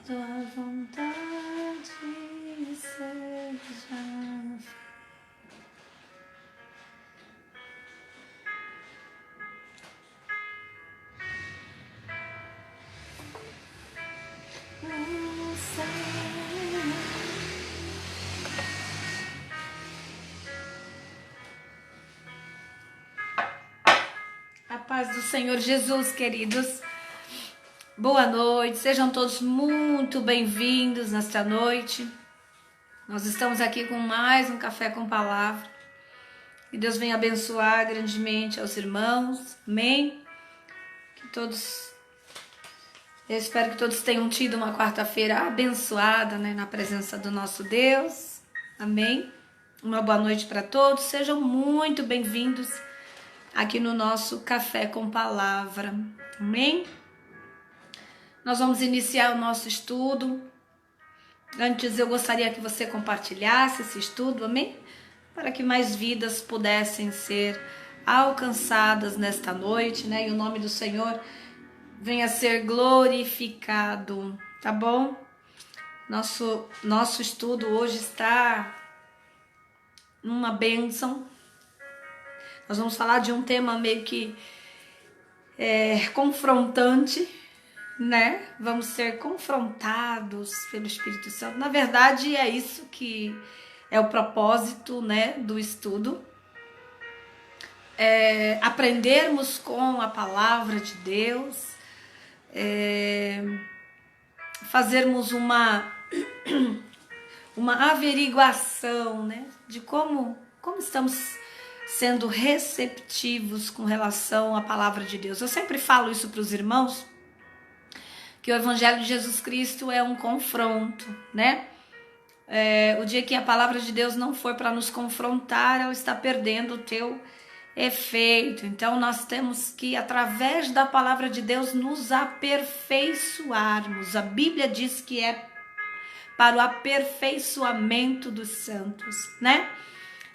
tua vontade seja o Senhor. A paz do Senhor Jesus, queridos. Boa noite, sejam todos muito bem-vindos nesta noite. Nós estamos aqui com mais um Café com Palavra. Que Deus venha abençoar grandemente aos irmãos, amém? Eu espero que todos tenham tido uma quarta-feira abençoada, né, na presença do nosso Deus, amém? Uma boa noite para todos, sejam muito bem-vindos aqui no nosso Café com Palavra, amém? Nós vamos iniciar o nosso estudo. Antes eu gostaria que você compartilhasse esse estudo, amém? Para que mais vidas pudessem ser alcançadas nesta noite, né? E o nome do Senhor venha a ser glorificado, tá bom? Nosso estudo hoje está uma bênção. Nós vamos falar de um tema meio que confrontante, né? Vamos ser confrontados pelo Espírito Santo. Na verdade, é isso que é o propósito, né, do estudo. Aprendermos com a palavra de Deus, fazermos uma averiguação, né, de como estamos sendo receptivos com relação à palavra de Deus. Eu sempre falo isso para os irmãos, que o Evangelho de Jesus Cristo é um confronto, né? O dia que a palavra de Deus não for para nos confrontar, ela está perdendo o teu efeito. Então nós temos que, através da palavra de Deus, nos aperfeiçoarmos. A Bíblia diz que é para o aperfeiçoamento dos santos, né?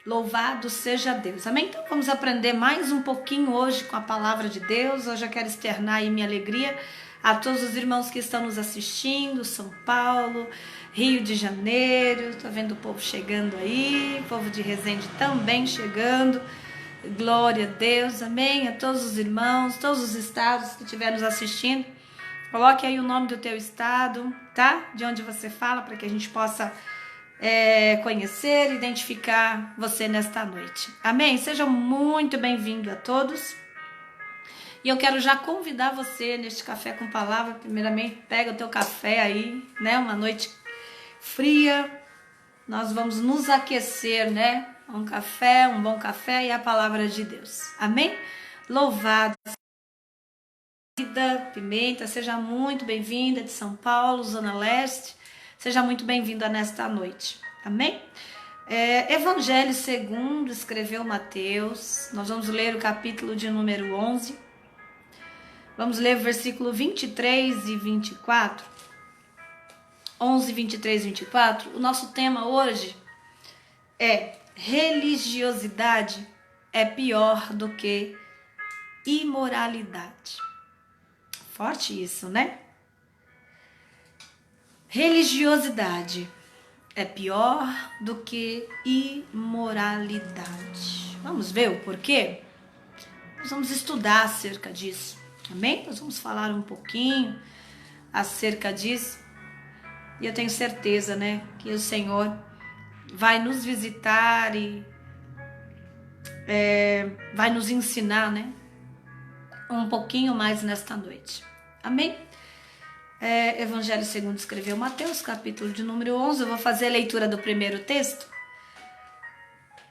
Louvado seja Deus, amém? Então vamos aprender mais um pouquinho hoje com a palavra de Deus. Eu já quero externar aí minha alegria a todos os irmãos que estão nos assistindo, São Paulo, Rio de Janeiro, tô vendo o povo chegando aí, o povo de Resende também chegando, glória a Deus, amém? A todos os irmãos, todos os estados que estiverem nos assistindo, coloque aí o nome do teu estado, tá? De onde você fala, para que a gente possa conhecer, identificar você nesta noite, amém? Seja muito bem-vindo a todos. E eu quero já convidar você neste Café com Palavra. Primeiramente, pega o teu café aí, né? Uma noite fria. Nós vamos nos aquecer, né? Um café, um bom café e a palavra de Deus. Amém? Louvado. Pimenta, seja muito bem-vinda de São Paulo, Zona Leste. Seja muito bem-vinda nesta noite. Amém? Evangelho segundo escreveu Mateus. Nós vamos ler o capítulo de número 11. Vamos ler o versículo 23 e 24. 11, 23 e 24. O nosso tema hoje é: religiosidade é pior do que imoralidade. Forte isso, né? Religiosidade é pior do que imoralidade. Vamos ver o porquê? Nós vamos estudar acerca disso. Amém? Nós vamos falar um pouquinho acerca disso. E eu tenho certeza, né, que o Senhor vai nos visitar e vai nos ensinar, né, um pouquinho mais nesta noite. Amém? Evangelho segundo escreveu Mateus, capítulo de número 11. Eu vou fazer a leitura do primeiro texto.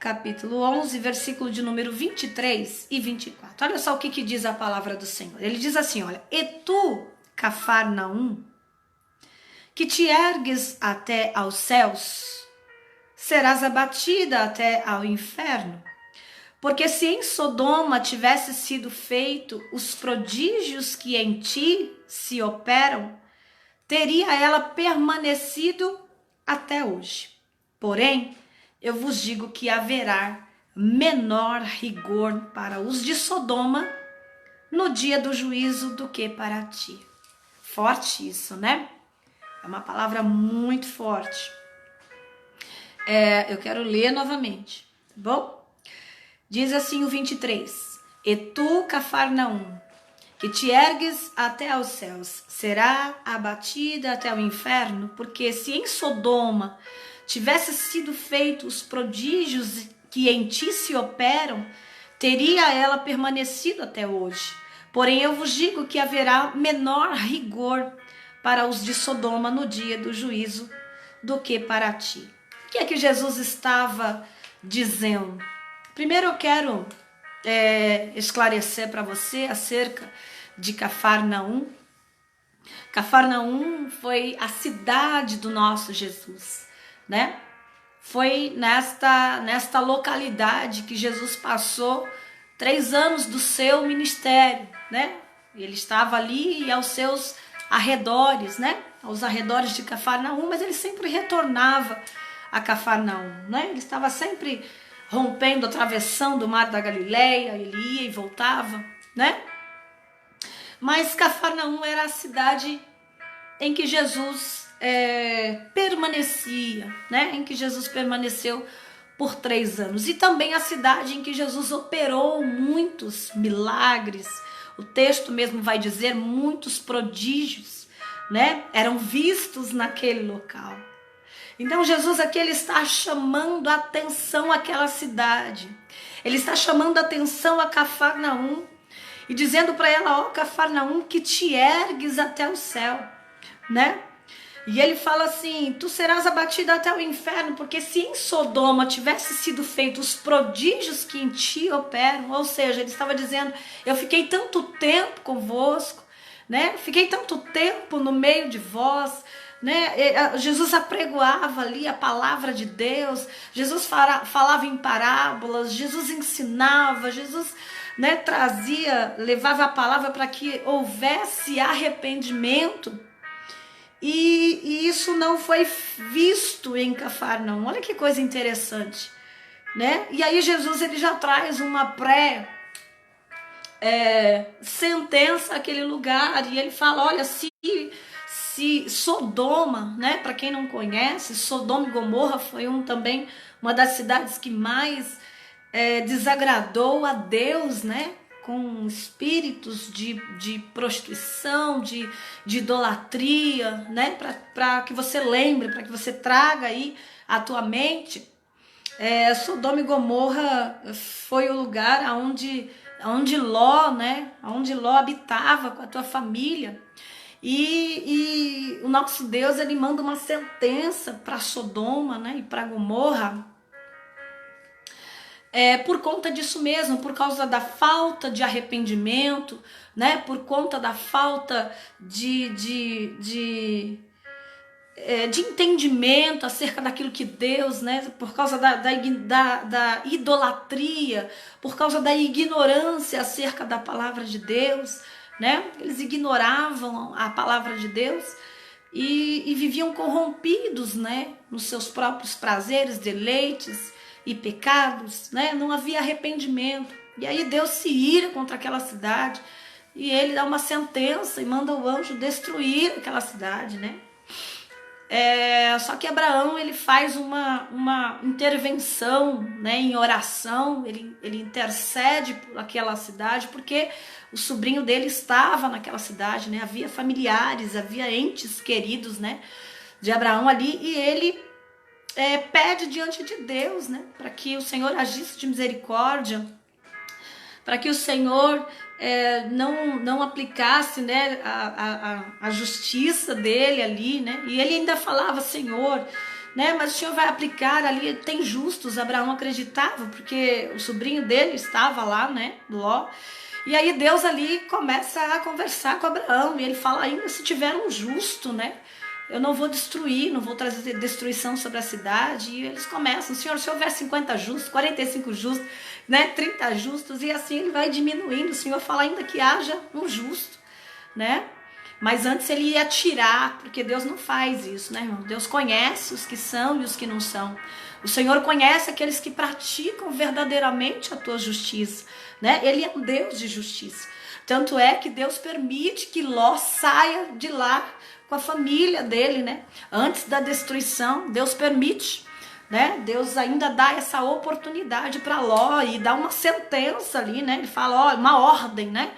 Capítulo 11, versículo de número 23 e 24. Olha só o que diz a palavra do Senhor. Ele diz assim, olha: E tu, Cafarnaum, que te ergues até aos céus, serás abatida até ao inferno. Porque se em Sodoma tivesse sido feito os prodígios que em ti se operam, teria ela permanecido até hoje. Porém, eu vos digo que haverá menor rigor para os de Sodoma no dia do juízo do que para ti. Forte isso, né? É uma palavra muito forte. Eu quero ler novamente, tá bom? Diz assim o 23. E tu, Cafarnaum, que te ergues até aos céus, será abatida até o inferno, porque se em Sodoma tivesse sido feitos os prodígios que em ti se operam, teria ela permanecido até hoje. Porém eu vos digo que haverá menor rigor para os de Sodoma no dia do juízo do que para ti. O que é que Jesus estava dizendo? Primeiro eu quero esclarecer para você acerca de Cafarnaum. Cafarnaum foi a cidade do nosso Jesus, né? Foi nesta localidade que Jesus passou 3 anos do seu ministério, né? Ele estava ali e aos seus arredores, né? Aos arredores de Cafarnaum, mas ele sempre retornava a Cafarnaum, né? Ele estava sempre rompendo, atravessando o mar da Galileia, ele ia e voltava, né? Mas Cafarnaum era a cidade em que Jesus permanecia, né? Em que Jesus permaneceu por 3 anos. E também a cidade em que Jesus operou muitos milagres. O texto mesmo vai dizer muitos prodígios, né? Eram vistos naquele local. Então Jesus aqui ele está chamando a atenção àquela cidade. Ele está chamando a atenção a Cafarnaum e dizendo para ela, ó Cafarnaum, que te ergues até o céu, né? E ele fala assim, tu serás abatida até o inferno, porque se em Sodoma tivesse sido feitos os prodígios que em ti operam, ou seja, ele estava dizendo, eu fiquei tanto tempo convosco, né? Fiquei tanto tempo no meio de vós, né? Jesus apregoava ali a palavra de Deus, Jesus falava em parábolas, Jesus ensinava, Jesus, né, levava a palavra para que houvesse arrependimento, e isso não foi visto em Cafarnaum. Olha que coisa interessante, né? E aí Jesus ele já traz uma sentença àquele lugar, e ele fala, olha, se Sodoma, né, para quem não conhece, Sodoma e Gomorra foi também uma das cidades que mais desagradou a Deus, né, com espíritos de prostituição, de idolatria, né, para que você lembre, para que você traga aí à tua mente, Sodoma e Gomorra foi o lugar onde Ló, né, onde Ló habitava com a tua família. E o nosso Deus ele manda uma sentença para Sodoma, né, e para Gomorra, por conta disso mesmo, por causa da falta de arrependimento, né, por conta da falta de entendimento acerca daquilo que Deus, né, por causa da idolatria, por causa da ignorância acerca da palavra de Deus, né? Eles ignoravam a palavra de Deus e viviam corrompidos, né, nos seus próprios prazeres, deleites e pecados, né? Não havia arrependimento. E aí Deus se ira contra aquela cidade e ele dá uma sentença e manda o anjo destruir aquela cidade, né? Só que Abraão ele faz uma intervenção, né, em oração, ele intercede por aquela cidade, porque o sobrinho dele estava naquela cidade, né? Havia familiares, havia entes queridos, né, de Abraão ali, e ele pede diante de Deus, né, para que o Senhor agisse de misericórdia, para que o Senhor não aplicasse, né, a justiça dele ali, né? E ele ainda falava, Senhor, né, mas o Senhor vai aplicar ali, tem justos. Abraão acreditava, porque o sobrinho dele estava lá, né, Ló. E aí Deus ali começa a conversar com Abraão, e ele fala, ainda se tiver um justo, né, eu não vou destruir, não vou trazer destruição sobre a cidade. E eles começam, Senhor, se houver 50 justos, 45 justos, né, 30 justos, e assim ele vai diminuindo. O Senhor fala ainda que haja um justo, né? Mas antes ele ia tirar, porque Deus não faz isso, né, irmão? Deus conhece os que são e os que não são. O Senhor conhece aqueles que praticam verdadeiramente a tua justiça, né? Ele é um Deus de justiça. Tanto é que Deus permite que Ló saia de lá com a família dele, né? Antes da destruição, Deus permite, né? Deus ainda dá essa oportunidade para Ló e dá uma sentença ali, né? Ele fala, ó, uma ordem, né?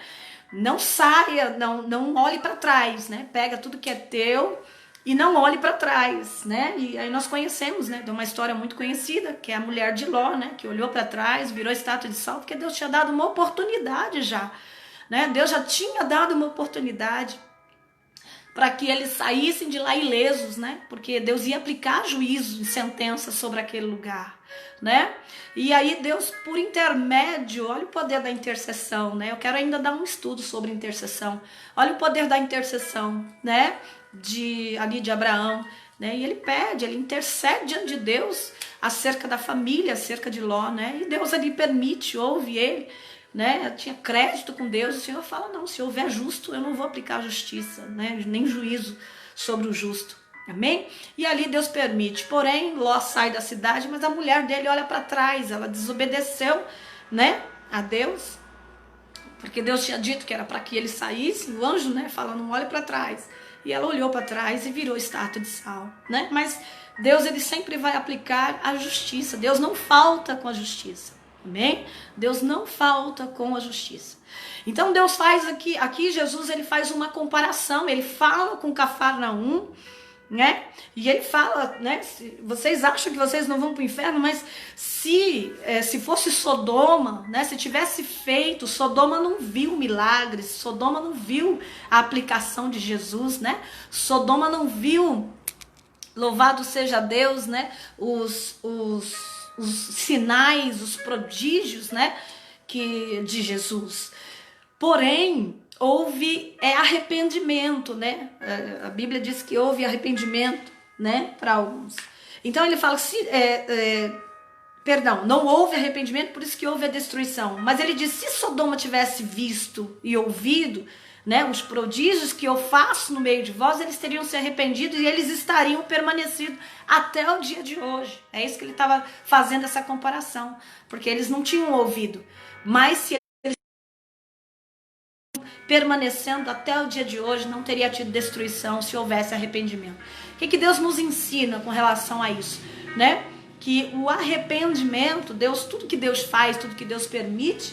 Não saia, não olhe para trás, né? Pega tudo que é teu e não olhe para trás, né? E aí nós conhecemos, né? De uma história muito conhecida, que é a mulher de Ló, né? Que olhou para trás, virou estátua de sal, porque Deus tinha dado uma oportunidade já, né? Deus já tinha dado uma oportunidade para que eles saíssem de lá ilesos, né? Porque Deus ia aplicar juízo e sentença sobre aquele lugar, né? E aí Deus, por intermédio, olha o poder da intercessão, né? Eu quero ainda dar um estudo sobre intercessão. Olha o poder da intercessão, né? De Abraão, né? E ele pede, ele intercede diante de Deus acerca da família, acerca de Ló, né? E Deus ali permite, ouve ele, né? Tinha crédito com Deus. O Senhor fala, não, se houver justo, eu não vou aplicar justiça, né? Nem juízo sobre o justo, amém? E ali Deus permite, porém Ló sai da cidade, mas a mulher dele olha para trás, ela desobedeceu, né, a Deus, porque Deus tinha dito que era para que ele saísse, o anjo, né, fala, não olhe para trás, e ela olhou para trás e virou estátua de sal, né? Mas Deus, ele sempre vai aplicar a justiça. Deus não falta com a justiça, amém? Deus não falta com a justiça. Então Deus faz aqui Jesus, ele faz uma comparação, ele fala com Cafarnaum, né? E ele fala, né? Vocês acham que vocês não vão para o inferno, mas se fosse Sodoma, né? Se tivesse feito, Sodoma não viu milagres, Sodoma não viu a aplicação de Jesus, né? Sodoma não viu, louvado seja Deus, né? Os sinais, os prodígios, né? De Jesus. Porém, houve arrependimento, né? A Bíblia diz que houve arrependimento, né? Para alguns. Então ele fala, não houve arrependimento, por isso que houve a destruição. Mas ele diz, se Sodoma tivesse visto e ouvido, né, os prodígios que eu faço no meio de vós, eles teriam se arrependido e eles estariam permanecido até o dia de hoje. É isso que ele estava fazendo essa comparação, porque eles não tinham ouvido. Mas se permanecendo até o dia de hoje, não teria tido destruição se houvesse arrependimento. O que Deus nos ensina com relação a isso, né? Que o arrependimento, tudo que Deus faz, tudo que Deus permite,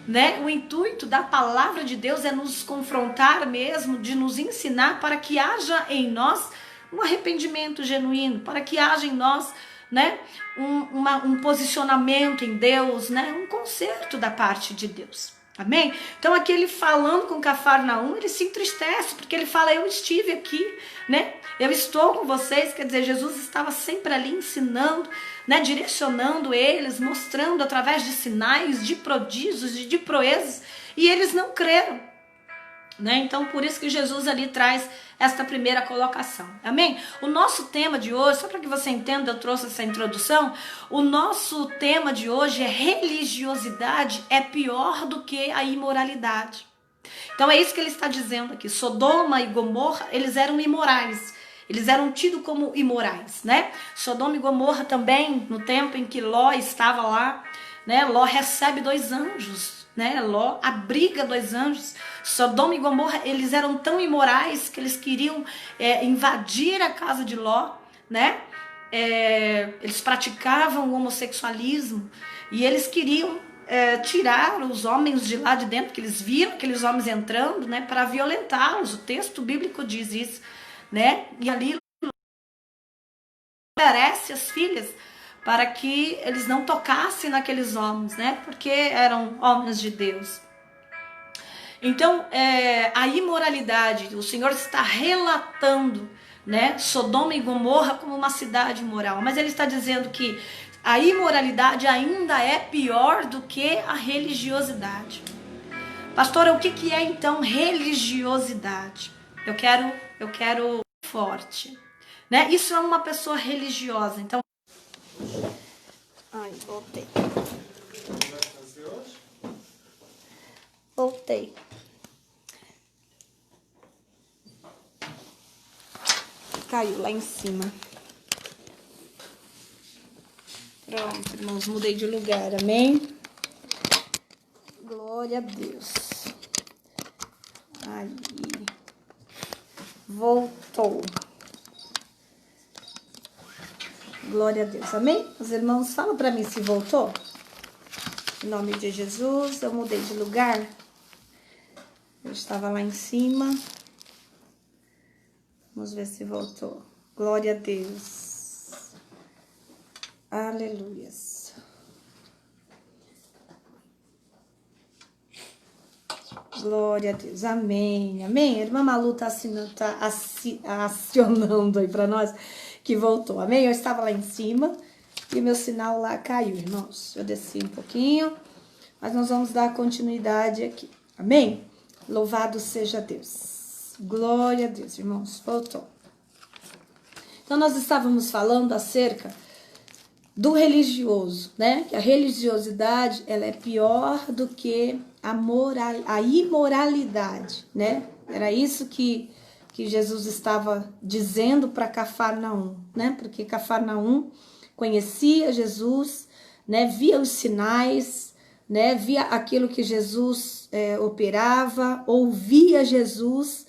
né? O intuito da palavra de Deus é nos confrontar mesmo, de nos ensinar para que haja em nós um arrependimento genuíno, para que haja em nós, né? Um posicionamento em Deus, né? Um conserto da parte de Deus. Amém? Então aqui ele falando com Cafarnaum, ele se entristece, porque ele fala, eu estive aqui, né? Eu estou com vocês, quer dizer, Jesus estava sempre ali ensinando, né? Direcionando eles, mostrando através de sinais, de prodígios, de proezas, e eles não creram, né? Então por isso que Jesus ali traz esta primeira colocação, amém? O nosso tema de hoje, só para que você entenda, eu trouxe essa introdução, o nosso tema de hoje é religiosidade é pior do que a imoralidade. Então é isso que ele está dizendo aqui, Sodoma e Gomorra, eles eram imorais, eles eram tidos como imorais, né? Sodoma e Gomorra também, no tempo em que Ló estava lá, né? Ló recebe 2 anjos, né? Ló abriga 2 anjos. Sodoma e Gomorra, eles eram tão imorais que eles queriam invadir a casa de Ló, né? Eles praticavam o homossexualismo e eles queriam tirar os homens de lá de dentro, porque eles viram aqueles homens entrando, né? Para violentá-los. O texto bíblico diz isso, né? E ali oferece as filhas para que eles não tocassem naqueles homens, né? Porque eram homens de Deus. Então, a imoralidade, o Senhor está relatando, né, Sodoma e Gomorra como uma cidade imoral, mas ele está dizendo que a imoralidade ainda é pior do que a religiosidade. Pastora, o que é então religiosidade? Eu quero forte, né? Isso é uma pessoa religiosa. Então, voltei. Caiu lá em cima. Pronto, irmãos, mudei de lugar, amém? Glória a Deus. Aí. voltou. Glória a Deus, amém? Os irmãos, falam para mim se voltou. Em nome de Jesus, eu mudei de lugar. Eu estava lá em cima. Vamos ver se voltou. Glória a Deus. Aleluias. Glória a Deus. Amém. Amém. A irmã Malu tá acionando aí para nós que voltou. Amém? Eu estava lá em cima e o meu sinal lá caiu, irmãos. Eu desci um pouquinho, mas nós vamos dar continuidade aqui. Amém? Louvado seja Deus. Glória a Deus, irmãos. Voltou. Então, nós estávamos falando acerca do religioso, né? Que a religiosidade, ela é pior do que a imoralidade, né? Era isso que Jesus estava dizendo para Cafarnaum, né? Porque Cafarnaum conhecia Jesus, né? Via os sinais, né? Via aquilo que Jesus operava, ouvia Jesus,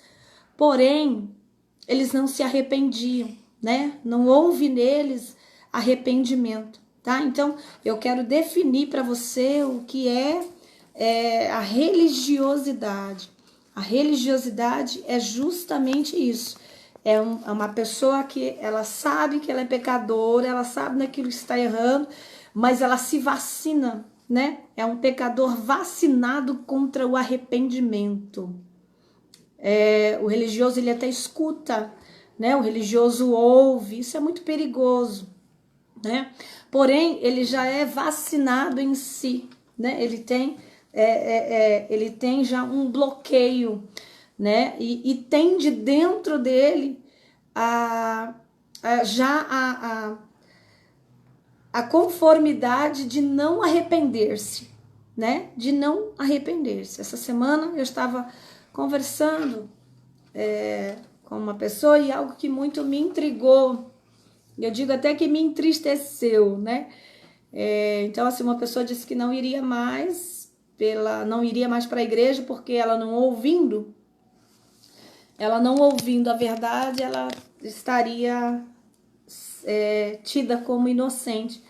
porém, eles não se arrependiam, né? Não houve neles arrependimento, tá? Então, eu quero definir para você o que é a religiosidade. A religiosidade é justamente isso. É uma pessoa que ela sabe que ela é pecadora, ela sabe naquilo que está errando, mas ela se vacina, né? É um pecador vacinado contra o arrependimento. O religioso, ele até escuta, né? O religioso ouve, isso é muito perigoso, né? Porém, ele já é vacinado em si, né? Ele tem já um bloqueio, né? E tem de dentro dele a conformidade de não arrepender-se, né? De não arrepender-se. Essa semana eu estava conversando com uma pessoa e algo que muito me intrigou, eu digo até que me entristeceu, né? Então, assim, uma pessoa disse que não iria mais para a igreja porque ela não ouvindo a verdade, ela estaria tida como inocente,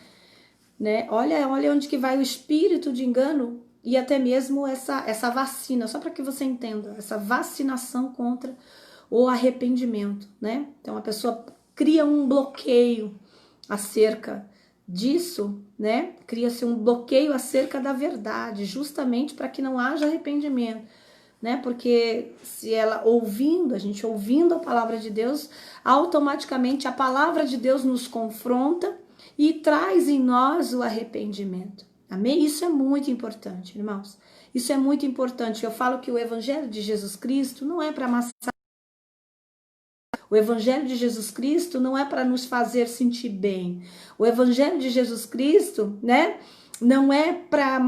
né? Olha onde que vai o espírito de engano e até mesmo essa vacina, só para que você entenda, essa vacinação contra o arrependimento, né? Então a pessoa cria um bloqueio acerca disso, né? Cria-se um bloqueio acerca da verdade, justamente para que não haja arrependimento, né? Porque se ela a gente ouvindo a palavra de Deus, automaticamente a palavra de Deus nos confronta e traz em nós o arrependimento. Amém? Isso é muito importante, irmãos. Isso é muito importante. Eu falo que o evangelho de Jesus Cristo não é para amassar. O evangelho de Jesus Cristo não é para nos fazer sentir bem. O evangelho de Jesus Cristo, né? Não é para,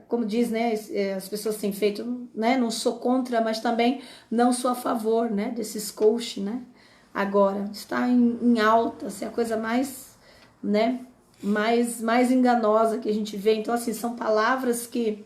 como diz, né? As pessoas têm feito, né? Não sou contra, mas também não sou a favor, né? Desses coach, né? Agora está em alta, assim, a coisa mais, né? Mais enganosa que a gente vê. Então, assim, são palavras que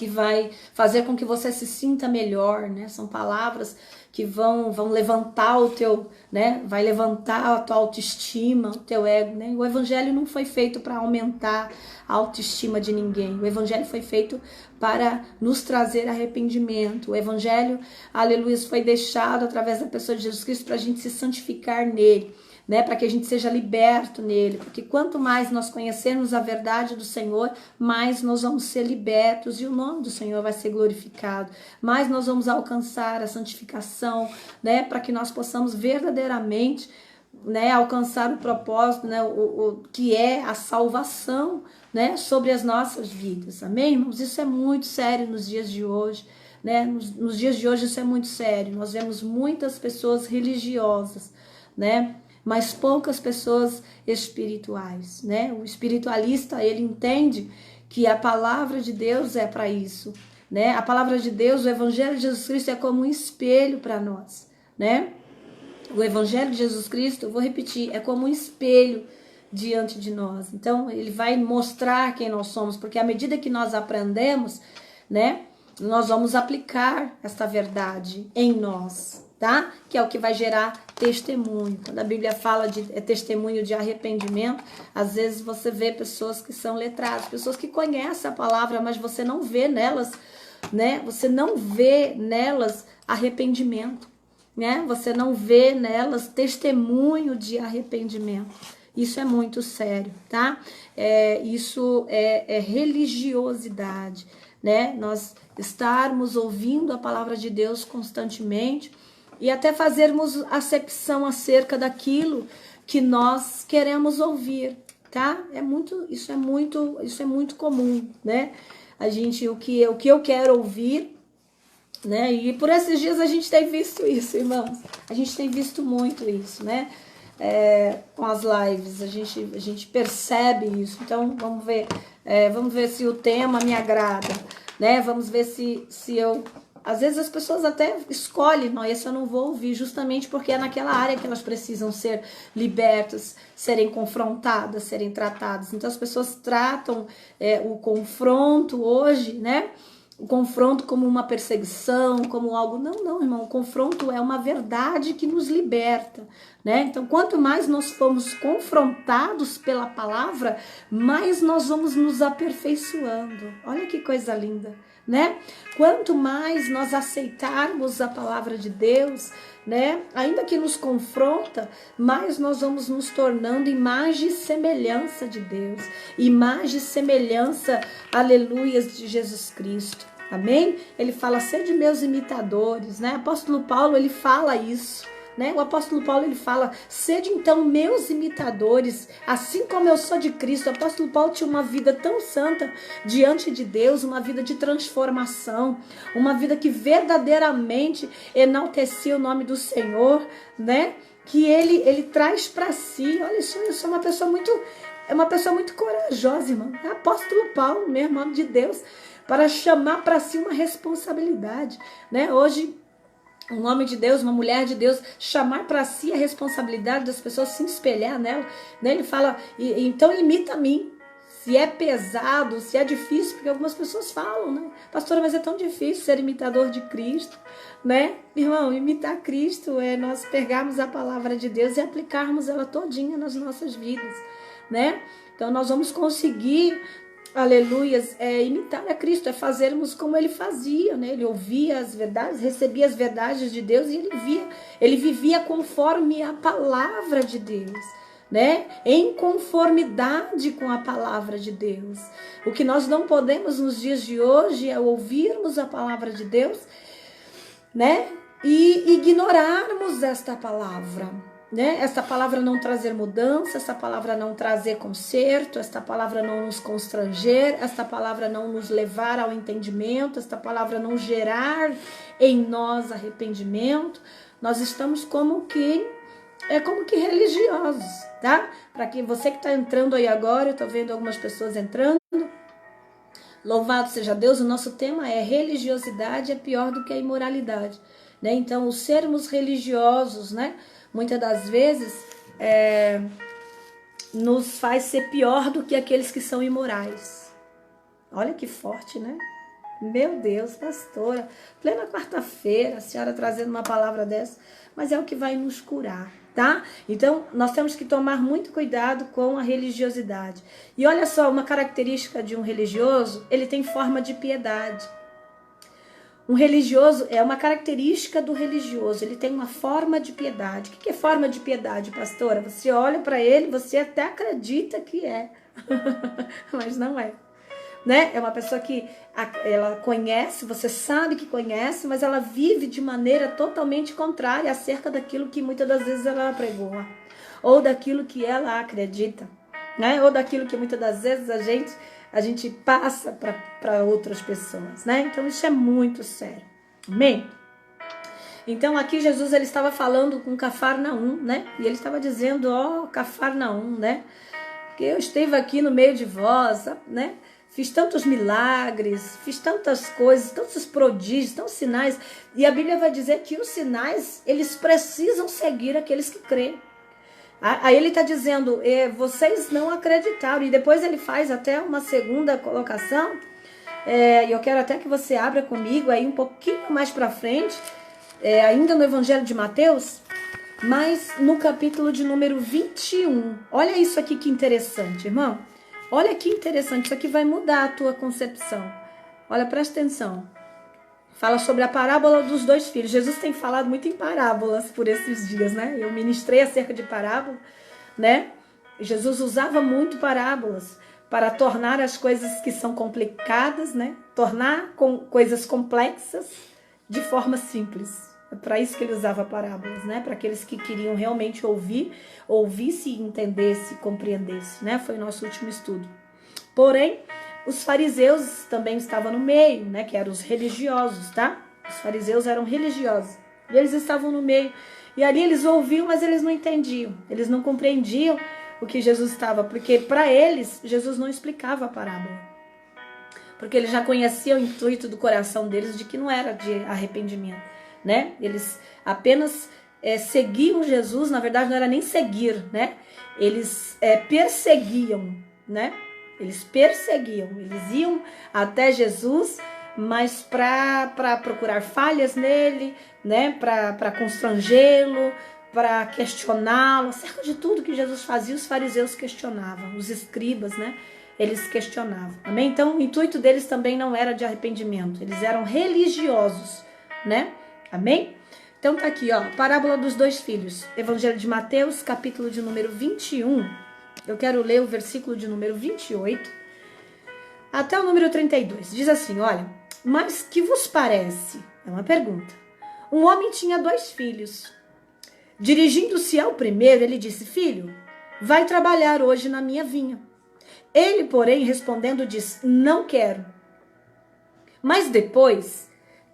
vai fazer com que você se sinta melhor, né? São palavras que vão levantar o teu, né? Vai levantar a tua autoestima, o teu ego, né? O evangelho não foi feito para aumentar a autoestima de ninguém. O evangelho foi feito para nos trazer arrependimento. O evangelho, aleluia, foi deixado através da pessoa de Jesus Cristo para a gente se santificar nele, né, para que a gente seja liberto nele, porque quanto mais nós conhecermos a verdade do Senhor, mais nós vamos ser libertos e o nome do Senhor vai ser glorificado, mais nós vamos alcançar a santificação, né, para que nós possamos verdadeiramente, né, alcançar o propósito, né, o que é a salvação, né, sobre as nossas vidas. Amém, irmãos? Isso é muito sério nos dias de hoje, né? Nos dias de hoje isso é muito sério. Nós vemos muitas pessoas religiosas, né, mas poucas pessoas espirituais, né? O espiritualista, ele entende que a palavra de Deus é para isso, né? A palavra de Deus, o evangelho de Jesus Cristo é como um espelho para nós, né? O evangelho de Jesus Cristo, eu vou repetir, é como um espelho diante de nós. Então, ele vai mostrar quem nós somos, porque à medida que nós aprendemos, né, nós vamos aplicar esta verdade em nós, tá? Que é o que vai gerar testemunho. Quando a Bíblia fala de testemunho de arrependimento, às vezes você vê pessoas que são letradas, pessoas que conhecem a palavra, mas você não vê nelas, né? Você não vê nelas arrependimento, né? Você não vê nelas testemunho de arrependimento. Isso é muito sério, tá? Isso é religiosidade, né? Nós estarmos ouvindo a palavra de Deus constantemente e até fazermos acepção acerca daquilo que nós queremos ouvir, tá? Isso é muito comum, né? O que eu quero ouvir, né? E por esses dias a gente tem visto isso, irmãos. A gente tem visto muito isso, né? Com as lives, a gente percebe isso. Então vamos ver se o tema me agrada, né? Vamos ver se eu... Às vezes as pessoas até escolhem, não, esse eu não vou ouvir, justamente porque é naquela área que elas precisam ser libertas, serem confrontadas, serem tratadas. Então as pessoas tratam o confronto hoje, né? O confronto como uma perseguição, como algo... Não, irmão, o confronto é uma verdade que nos liberta, né? Então, quanto mais nós formos confrontados pela palavra, mais nós vamos nos aperfeiçoando. Olha que coisa linda, né? Quanto mais nós aceitarmos a palavra de Deus, né? Ainda que nos confronta, mais nós vamos nos tornando imagem e semelhança de Deus, imagem e semelhança, aleluias, de Jesus Cristo. Amém? Ele fala, sede meus imitadores, né? O apóstolo Paulo, ele fala isso, né? O apóstolo Paulo, ele fala, sede então meus imitadores, assim como eu sou de Cristo. O apóstolo Paulo tinha uma vida tão santa diante de Deus, uma vida de transformação, uma vida que verdadeiramente enaltecia o nome do Senhor, né? Que ele traz para si. Olha, eu sou uma pessoa muito corajosa, irmão. É apóstolo Paulo mesmo, homem de Deus, para chamar para si uma responsabilidade, né? Hoje, um homem de Deus, uma mulher de Deus, chamar para si a responsabilidade das pessoas, se espelhar nela, né? Ele fala, então imita a mim. Se é pesado, se é difícil, porque algumas pessoas falam, né? Pastora, mas é tão difícil ser imitador de Cristo, né? Irmão, imitar Cristo é nós pegarmos a palavra de Deus e aplicarmos ela todinha nas nossas vidas, né? Então nós vamos conseguir, aleluias, imitar a Cristo, é fazermos como ele fazia, né? Ele ouvia as verdades, recebia as verdades de Deus e ele vivia conforme a palavra de Deus, né? Em conformidade com a palavra de Deus. O que nós não podemos nos dias de hoje é ouvirmos a palavra de Deus, né? E ignorarmos esta palavra, né? Esta palavra não trazer mudança, esta palavra não trazer conserto, esta palavra não nos constranger, esta palavra não nos levar ao entendimento, esta palavra não gerar em nós arrependimento. Nós estamos como que religiosos, tá? Para que você que está entrando aí agora, eu estou vendo algumas pessoas entrando. Louvado seja Deus, o nosso tema é religiosidade é pior do que a imoralidade, né? Então, os sermos religiosos, né? Muitas das vezes nos faz ser pior do que aqueles que são imorais. Olha que forte, né? Meu Deus, pastora, plena quarta-feira, a senhora trazendo uma palavra dessa, mas é o que vai nos curar, tá? Então, nós temos que tomar muito cuidado com a religiosidade. E olha só, uma característica de um religioso, ele tem forma de piedade. Um religioso, é uma característica do religioso, ele tem uma forma de piedade. O que é forma de piedade, pastora? Você olha para ele, você até acredita que é, mas não é. Né? É uma pessoa que ela conhece, você sabe que conhece, mas ela vive de maneira totalmente contrária acerca daquilo que muitas das vezes ela pregou, ou daquilo que ela acredita, né? Ou daquilo que muitas das vezes a gente passa para outras pessoas, né? Então isso é muito sério. Amém? Então aqui Jesus ele estava falando com Cafarnaum, né? E ele estava dizendo, ó, Cafarnaum, né? Que eu esteve aqui no meio de vós, né? Fiz tantos milagres, fiz tantas coisas, tantos prodígios, tantos sinais. E a Bíblia vai dizer que os sinais, eles precisam seguir aqueles que creem. Aí ele está dizendo, vocês não acreditaram. E depois ele faz até uma segunda colocação, E eu quero até que você abra comigo aí um pouquinho mais para frente, ainda no Evangelho de Mateus, mas no capítulo de número 21. Olha isso aqui que interessante, irmão. Olha que interessante, isso aqui vai mudar a tua concepção. Olha, presta atenção. Fala sobre a parábola dos 2 filhos. Jesus tem falado muito em parábolas por esses dias, né? Eu ministrei acerca de parábola, né? Jesus usava muito parábolas para tornar as coisas que são complicadas, né? Tornar coisas complexas de forma simples. É para isso que ele usava parábolas, né? Para aqueles que queriam realmente ouvisse, entendesse, compreendesse, né? Foi o nosso último estudo. Porém, os fariseus também estavam no meio, né? Que eram os religiosos, tá? Os fariseus eram religiosos. E eles estavam no meio. E ali eles ouviam, mas eles não entendiam. Eles não compreendiam o que Jesus estava. Porque para eles, Jesus não explicava a parábola. Porque eles já conheciam o intuito do coração deles de que não era de arrependimento, né? Eles apenas seguiam Jesus. Na verdade, não era nem seguir, né? Eles perseguiam, né? Eles perseguiam, eles iam até Jesus, mas para procurar falhas nele, né? Para constrangê-lo, para questioná-lo. Acerca de tudo que Jesus fazia, os fariseus questionavam, os escribas, né? Eles questionavam, amém? Então, o intuito deles também não era de arrependimento, eles eram religiosos, né? Amém? Então tá aqui, ó, parábola dos 2 filhos, Evangelho de Mateus, capítulo de número 21. Eu quero ler o versículo de número 28 até o número 32. Diz assim, olha, mas que vos parece? É uma pergunta. Um homem tinha 2 filhos. Dirigindo-se ao primeiro, ele disse, filho, vai trabalhar hoje na minha vinha. Ele, porém, respondendo, disse, não quero. Mas depois,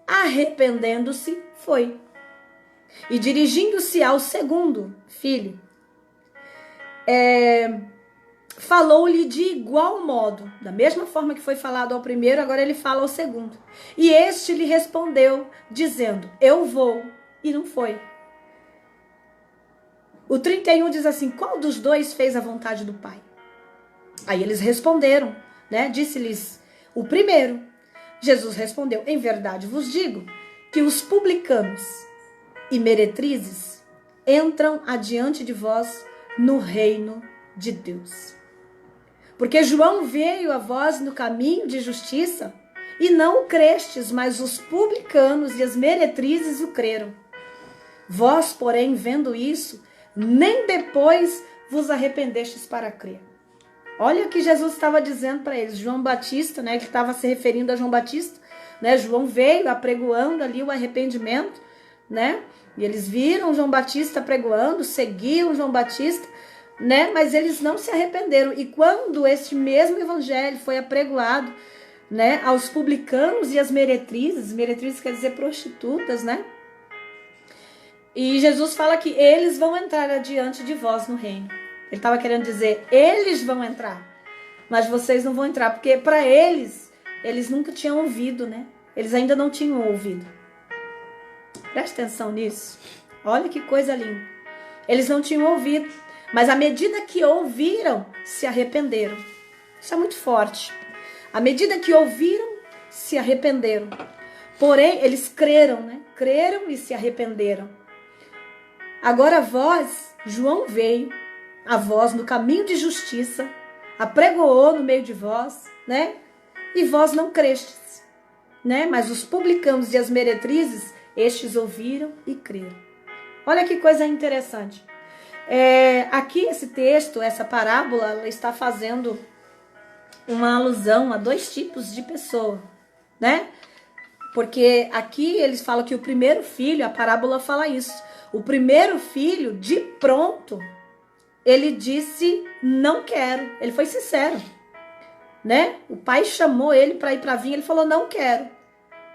arrependendo-se, foi. E dirigindo-se ao segundo filho, falou-lhe de igual modo, da mesma forma que foi falado ao primeiro, agora ele fala ao segundo. E este lhe respondeu, dizendo, eu vou, e não foi. O 31 diz assim, qual dos 2 fez a vontade do Pai? Aí eles responderam, né? Disse-lhes o primeiro. Jesus respondeu, em verdade vos digo, que os publicanos e meretrizes entram adiante de vós no reino de Deus. Porque João veio a vós no caminho de justiça e não o crestes, mas os publicanos e as meretrizes o creram. Vós, porém, vendo isso, nem depois vos arrependestes para crer. Olha o que Jesus estava dizendo para eles. João Batista, né, que estava se referindo a João Batista, né? João veio apregoando ali o arrependimento, né? E eles viram João Batista apregoando, seguiam João Batista, né? Mas eles não se arrependeram. E quando este mesmo evangelho foi apregoado, né, aos publicanos e às meretrizes quer dizer prostitutas, né? E Jesus fala que eles vão entrar adiante de vós no reino. Ele estava querendo dizer, eles vão entrar, mas vocês não vão entrar, porque para eles nunca tinham ouvido, né? Eles ainda não tinham ouvido. Presta atenção nisso. Olha que coisa linda. Eles não tinham ouvido, mas à medida que ouviram, se arrependeram. Isso é muito forte. À medida que ouviram, se arrependeram. Porém, eles creram, né? Creram e se arrependeram. Agora vós, João veio a vós no caminho de justiça, apregoou no meio de vós, né? E vós não crestes, né? Mas os publicanos e as meretrizes, estes ouviram e creram. Olha que coisa interessante. Aqui esse texto, essa parábola, ela está fazendo uma alusão a 2 tipos de pessoa, né? Porque aqui eles falam que o primeiro filho, a parábola fala isso. O primeiro filho, de pronto, ele disse, não quero. Ele foi sincero, né? O pai chamou ele para ir para a vinha, ele falou, não quero.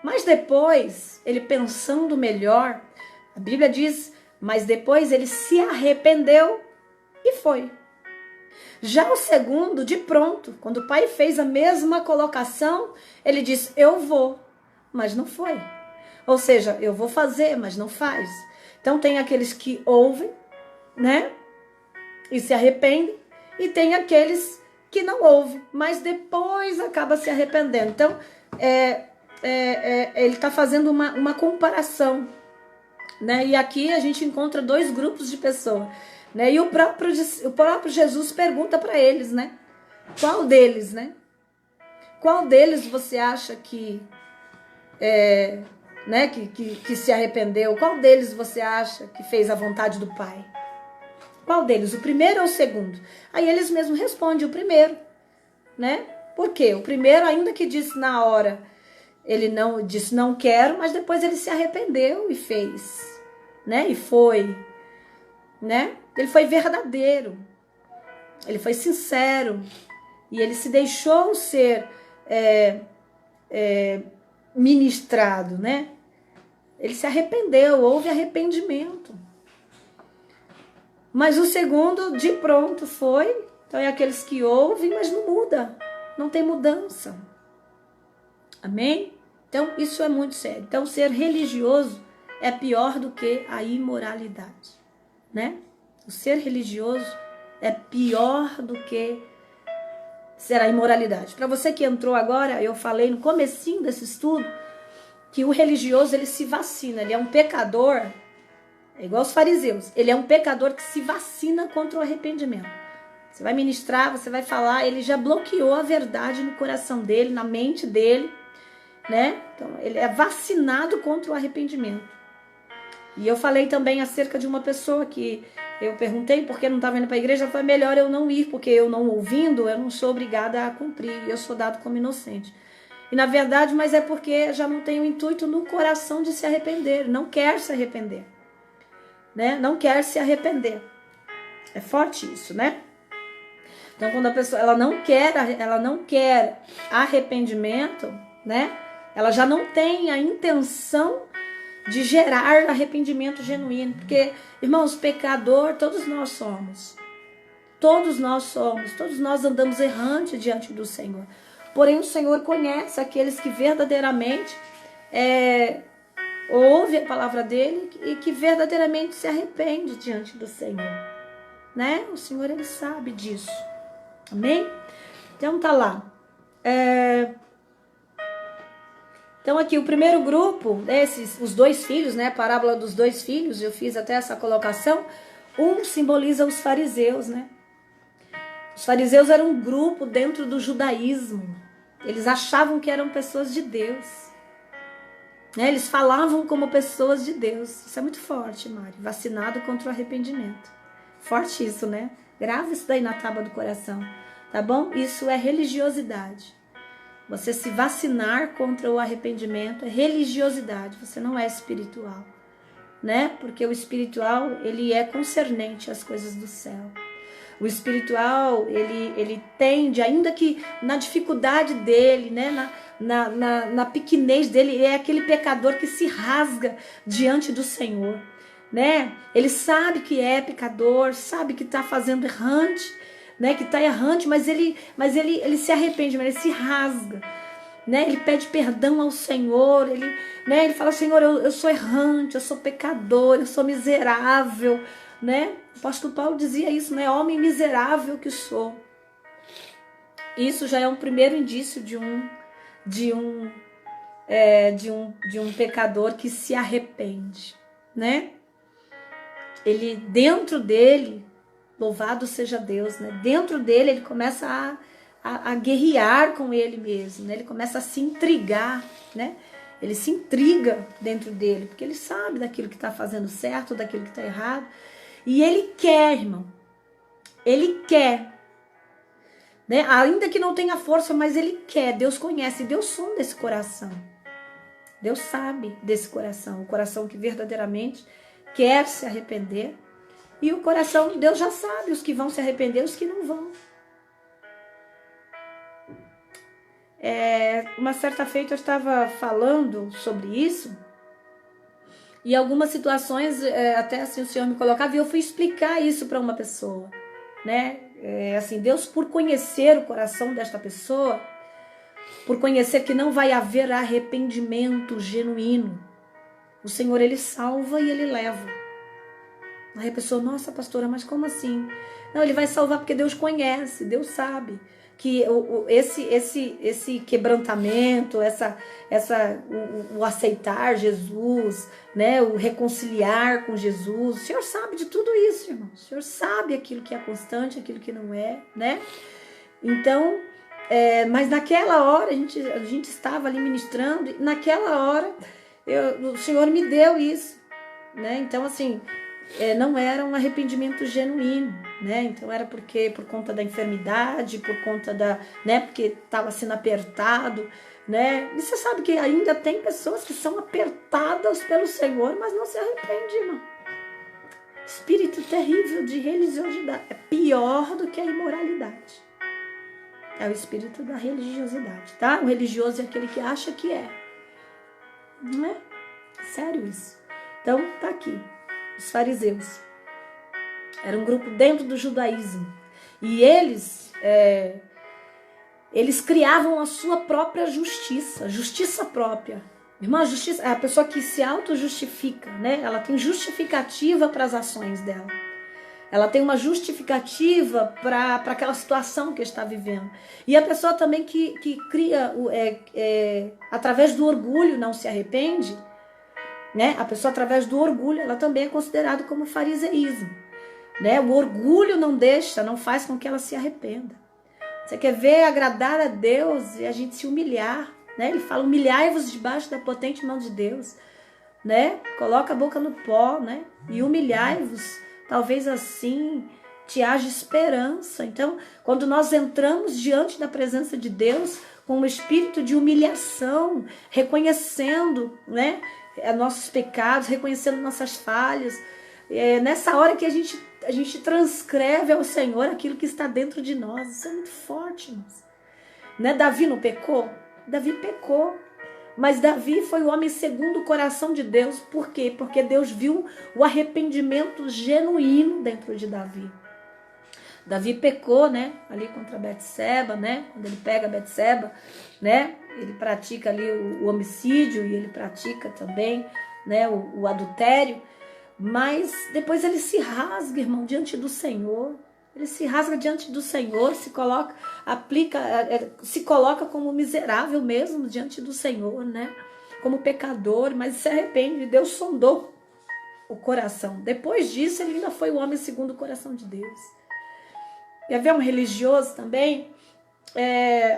Mas depois, ele pensando melhor, a Bíblia diz, mas depois ele se arrependeu e foi. Já o segundo, de pronto, quando o pai fez a mesma colocação, ele disse, eu vou, mas não foi. Ou seja, eu vou fazer, mas não faz. Então tem aqueles que ouvem, né? E se arrependem, e tem aqueles que não ouvem, mas depois acaba se arrependendo. Então, ele está fazendo uma comparação, né? E aqui a gente encontra dois grupos de pessoas, né? E o próprio Jesus pergunta para eles, né? Qual deles, né? Qual deles você acha que né? Que se arrependeu? Qual deles você acha que fez a vontade do Pai? Qual deles? O primeiro ou o segundo? Aí eles mesmos respondem o primeiro, né? Por quê? O primeiro, ainda que disse na hora, ele não disse não quero, mas depois ele se arrependeu e fez, né? E foi, né? Ele foi verdadeiro, ele foi sincero e ele se deixou ser ministrado, né? Ele se arrependeu, houve arrependimento. Mas o segundo, de pronto, foi. Então é aqueles que ouvem, mas não muda, não tem mudança. Amém? Então, isso é muito sério. Então, ser religioso é pior do que a imoralidade, né? O ser religioso é pior do que ser a imoralidade. Para você que entrou agora, eu falei no comecinho desse estudo que o religioso, ele se vacina, ele é um pecador, é igual os fariseus, ele é um pecador que se vacina contra o arrependimento. Você vai ministrar, você vai falar, ele já bloqueou a verdade no coração dele, na mente dele, né? Então, ele é vacinado contra o arrependimento. E eu falei também acerca de uma pessoa que eu perguntei por que não estava indo para a igreja. Foi melhor eu não ir, porque eu não ouvindo, eu não sou obrigada a cumprir. Eu sou dado como inocente. E na verdade, mas é porque já não tem o intuito no coração de se arrepender. Não quer se arrepender, né? Não quer se arrepender. É forte isso, né? Então, quando a pessoa ela não quer arrependimento, né? Ela já não tem a intenção de gerar arrependimento genuíno. Porque, irmãos, pecador, todos nós somos. Todos nós somos. Todos nós andamos errante diante do Senhor. Porém, o Senhor conhece aqueles que verdadeiramente ouvem a palavra dele e que verdadeiramente se arrepende diante do Senhor. Né? O Senhor, ele sabe disso. Amém? Então, tá lá. Então aqui o primeiro grupo, os dois filhos, né? A parábola dos dois filhos, eu fiz até essa colocação. Um simboliza os fariseus, né? Os fariseus eram um grupo dentro do judaísmo. Eles achavam que eram pessoas de Deus, né? Eles falavam como pessoas de Deus. Isso é muito forte, Mari. Vacinado contra o arrependimento. Forte isso, né? Grava isso daí na tábua do coração, tá bom? Isso é religiosidade. Você se vacinar contra o arrependimento é religiosidade, você não é espiritual, né? Porque o espiritual, ele é concernente às coisas do céu. O espiritual, ele tende, ainda que na dificuldade dele, né? Na pequenez dele, é aquele pecador que se rasga diante do Senhor, né? Ele sabe que é pecador, sabe que está fazendo errante, né, que está errante, mas ele se arrepende, mas ele se rasga, né, ele pede perdão ao Senhor, ele fala, Senhor, eu sou errante, eu sou pecador, eu sou miserável, né? O apóstolo Paulo dizia isso, né, homem miserável que sou. Isso já é um primeiro indício de um pecador que se arrepende, né? Ele, dentro dele, louvado seja Deus, né? Dentro dele ele começa a guerrear com ele mesmo, né? Ele começa a se intrigar, né? Ele se intriga dentro dele, porque ele sabe daquilo que está fazendo certo, daquilo que está errado. E ele quer, irmão. Ele quer. Né? Ainda que não tenha força, mas ele quer. Deus conhece, Deus sonda esse coração. Deus sabe desse coração, o coração que verdadeiramente quer se arrepender. E o coração, Deus já sabe os que vão se arrepender, os que não vão. Uma certa feita eu estava falando sobre isso, e algumas situações, até assim o Senhor me colocava, e eu fui explicar isso para uma pessoa, né? Assim, Deus, por conhecer o coração desta pessoa, por conhecer que não vai haver arrependimento genuíno, o Senhor, ele salva e ele leva. Aí a pessoa, nossa pastora, mas como assim? Não, ele vai salvar porque Deus conhece, Deus sabe. que esse quebrantamento, o aceitar Jesus, né, o reconciliar com Jesus, o Senhor sabe de tudo isso, irmão. O Senhor sabe aquilo que é constante, aquilo que não é, né? Então, mas naquela hora, a gente estava ali ministrando, e naquela hora, o Senhor me deu isso, né? Então, assim, não era um arrependimento genuíno, né? Então era por conta da enfermidade, por conta né? Porque estava sendo apertado, né? E você sabe que ainda tem pessoas que são apertadas pelo Senhor, mas não se arrependem, irmão. Espírito terrível de religiosidade é pior do que a imoralidade. É o espírito da religiosidade, tá? O religioso é aquele que acha que é. Não é? Sério isso. Então, tá aqui. Os fariseus. Era um grupo dentro do judaísmo. E eles criavam a sua própria justiça. Justiça própria. Irmã, justiça é a pessoa que se auto-justifica, né? Ela tem justificativa para as ações dela. Ela tem uma justificativa para aquela situação que está vivendo. E a pessoa também que cria, através do orgulho, não se arrepende, né? A pessoa, através do orgulho, ela também é considerada como fariseísmo, né? O orgulho não faz com que ela se arrependa. Você quer ver agradar a Deus e a gente se humilhar, né? Ele fala, humilhai-vos debaixo da potente mão de Deus, né? Coloca a boca no pó, né? E humilhai-vos, talvez assim te haja esperança. Então, quando nós entramos diante da presença de Deus com um espírito de humilhação, reconhecendo, né, nossos pecados, reconhecendo nossas falhas, nessa hora que a gente transcreve ao Senhor aquilo que está dentro de nós. Isso é muito forte, irmãos. Né? Davi não pecou? Davi pecou. Mas Davi foi o homem segundo o coração de Deus. Por quê? Porque Deus viu o arrependimento genuíno dentro de Davi. Davi pecou, né? Ali contra Betseba, né? Quando ele pega Betseba, né? Ele pratica ali o homicídio e ele pratica também, né? O adultério. Mas depois ele se rasga, irmão, diante do Senhor. Ele se rasga diante do Senhor, se coloca como miserável mesmo diante do Senhor, né? Como pecador, mas se arrepende. Deus sondou o coração. Depois disso, ele ainda foi o homem segundo o coração de Deus. E haver um religioso também,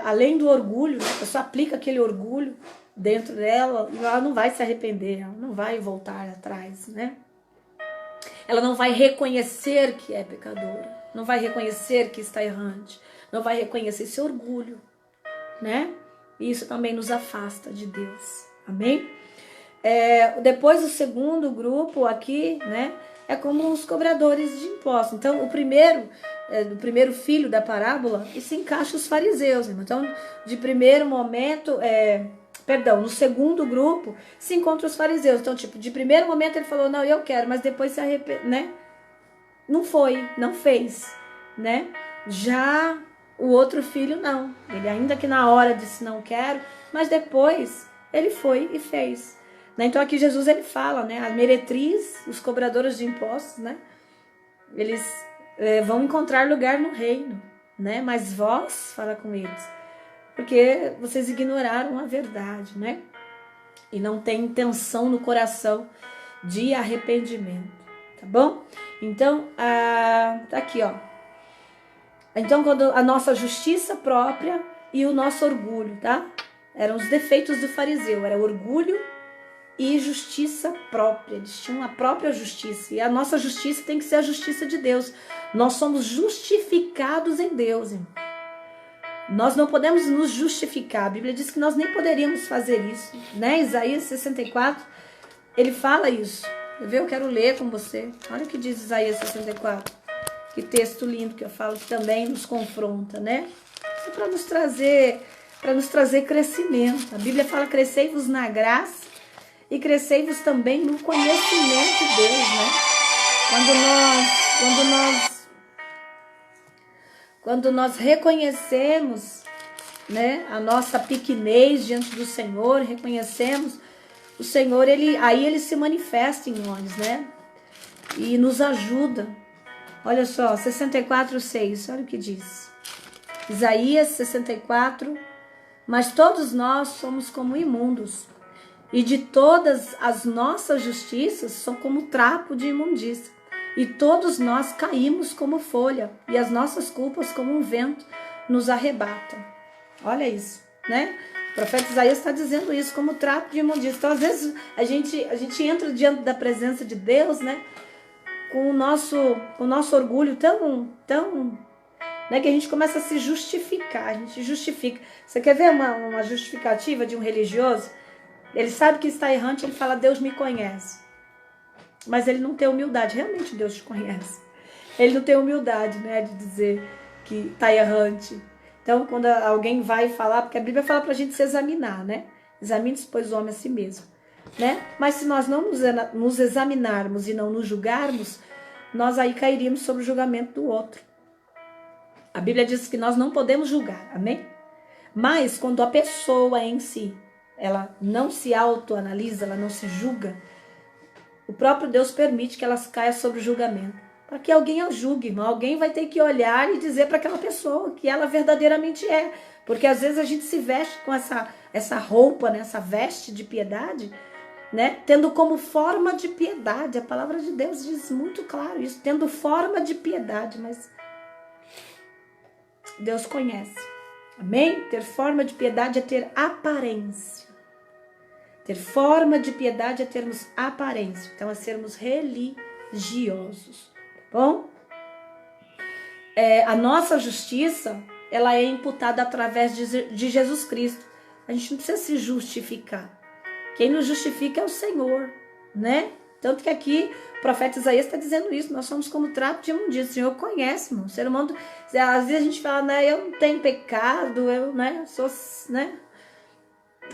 além do orgulho, né? A pessoa aplica aquele orgulho dentro dela, ela não vai se arrepender, ela não vai voltar atrás, né? Ela não vai reconhecer que é pecadora, não vai reconhecer que está errante, não vai reconhecer esse orgulho, né? E isso também nos afasta de Deus, amém? Depois o segundo grupo aqui, né? É como os cobradores de impostos. Então, o primeiro filho da parábola, e se encaixa os fariseus, irmão. Então, de primeiro momento, no segundo grupo, se encontra os fariseus. Então, de primeiro momento ele falou, não, eu quero, mas depois se arrepende, né? Não fez, né? Já o outro filho, não. Ele ainda que na hora disse, não quero, mas depois ele foi e fez. Então aqui Jesus ele fala, né? A meretriz, os cobradores de impostos, né? Eles vão encontrar lugar no reino, né? Mas vós, fala com eles, porque vocês ignoraram a verdade, né? E não tem intenção no coração de arrependimento, tá bom? Então, tá aqui, ó. Então, quando a nossa justiça própria e o nosso orgulho, tá? Eram os defeitos do fariseu, era orgulho e justiça própria. Eles tinham a própria justiça. E a nossa justiça tem que ser a justiça de Deus. Nós somos justificados em Deus, irmão. Nós não podemos nos justificar. A Bíblia diz que nós nem poderíamos fazer isso, né? Isaías 64, ele fala isso. Eu quero ler com você. Olha o que diz Isaías 64. Que texto lindo que eu falo, que também nos confronta, né? É para nos trazer crescimento. A Bíblia fala, crescei-vos na graça e crescei-vos também no conhecimento de Deus, né? Quando nós reconhecemos, né, a nossa pequenez diante do Senhor, reconhecemos o Senhor, aí ele se manifesta em nós, né? E nos ajuda. Olha só, 64:6, olha o que diz. Isaías 64, mas todos nós somos como imundos, e de todas as nossas justiças são como trapo de imundícia, e todos nós caímos como folha, e as nossas culpas como um vento nos arrebatam. Olha isso, né? O profeta Isaías está dizendo isso, como trapo de imundícia. Então, às vezes, a gente entra diante da presença de Deus, né? Com o nosso orgulho tão, né, que a gente começa a se justificar, a gente justifica. Você quer ver uma justificativa de um religioso? Ele sabe que está errante, ele fala, Deus me conhece. Mas ele não tem humildade, realmente Deus te conhece. Ele não tem humildade, né, de dizer que está errante. Então, quando alguém vai falar, porque a Bíblia fala para a gente se examinar, né? Examine-se, pois, o homem a si mesmo, né? Mas se nós não nos examinarmos e não nos julgarmos, nós aí cairíamos sob o julgamento do outro. A Bíblia diz que nós não podemos julgar, amém? Mas quando a pessoa em si, ela não se autoanalisa, ela não se julga, o próprio Deus permite que elas caiam sobre o julgamento. Para que alguém a julgue, irmão. Alguém vai ter que olhar e dizer para aquela pessoa que ela verdadeiramente é. Porque às vezes a gente se veste com essa roupa, né, essa veste de piedade, né, tendo como forma de piedade. A palavra de Deus diz muito claro isso, tendo forma de piedade, mas Deus conhece. Amém? Ter forma de piedade é ter aparência. Ter forma de piedade é termos aparência. Então é sermos religiosos. Bom? A nossa justiça, ela é imputada através de Jesus Cristo. A gente não precisa se justificar. Quem nos justifica é o Senhor, né? Tanto que aqui o profeta Isaías está dizendo isso. Nós somos como trapo de imundícia. O Senhor conhece, irmão. O ser humano, às vezes a gente fala, né? Eu não tenho pecado, eu, né? Sou, né?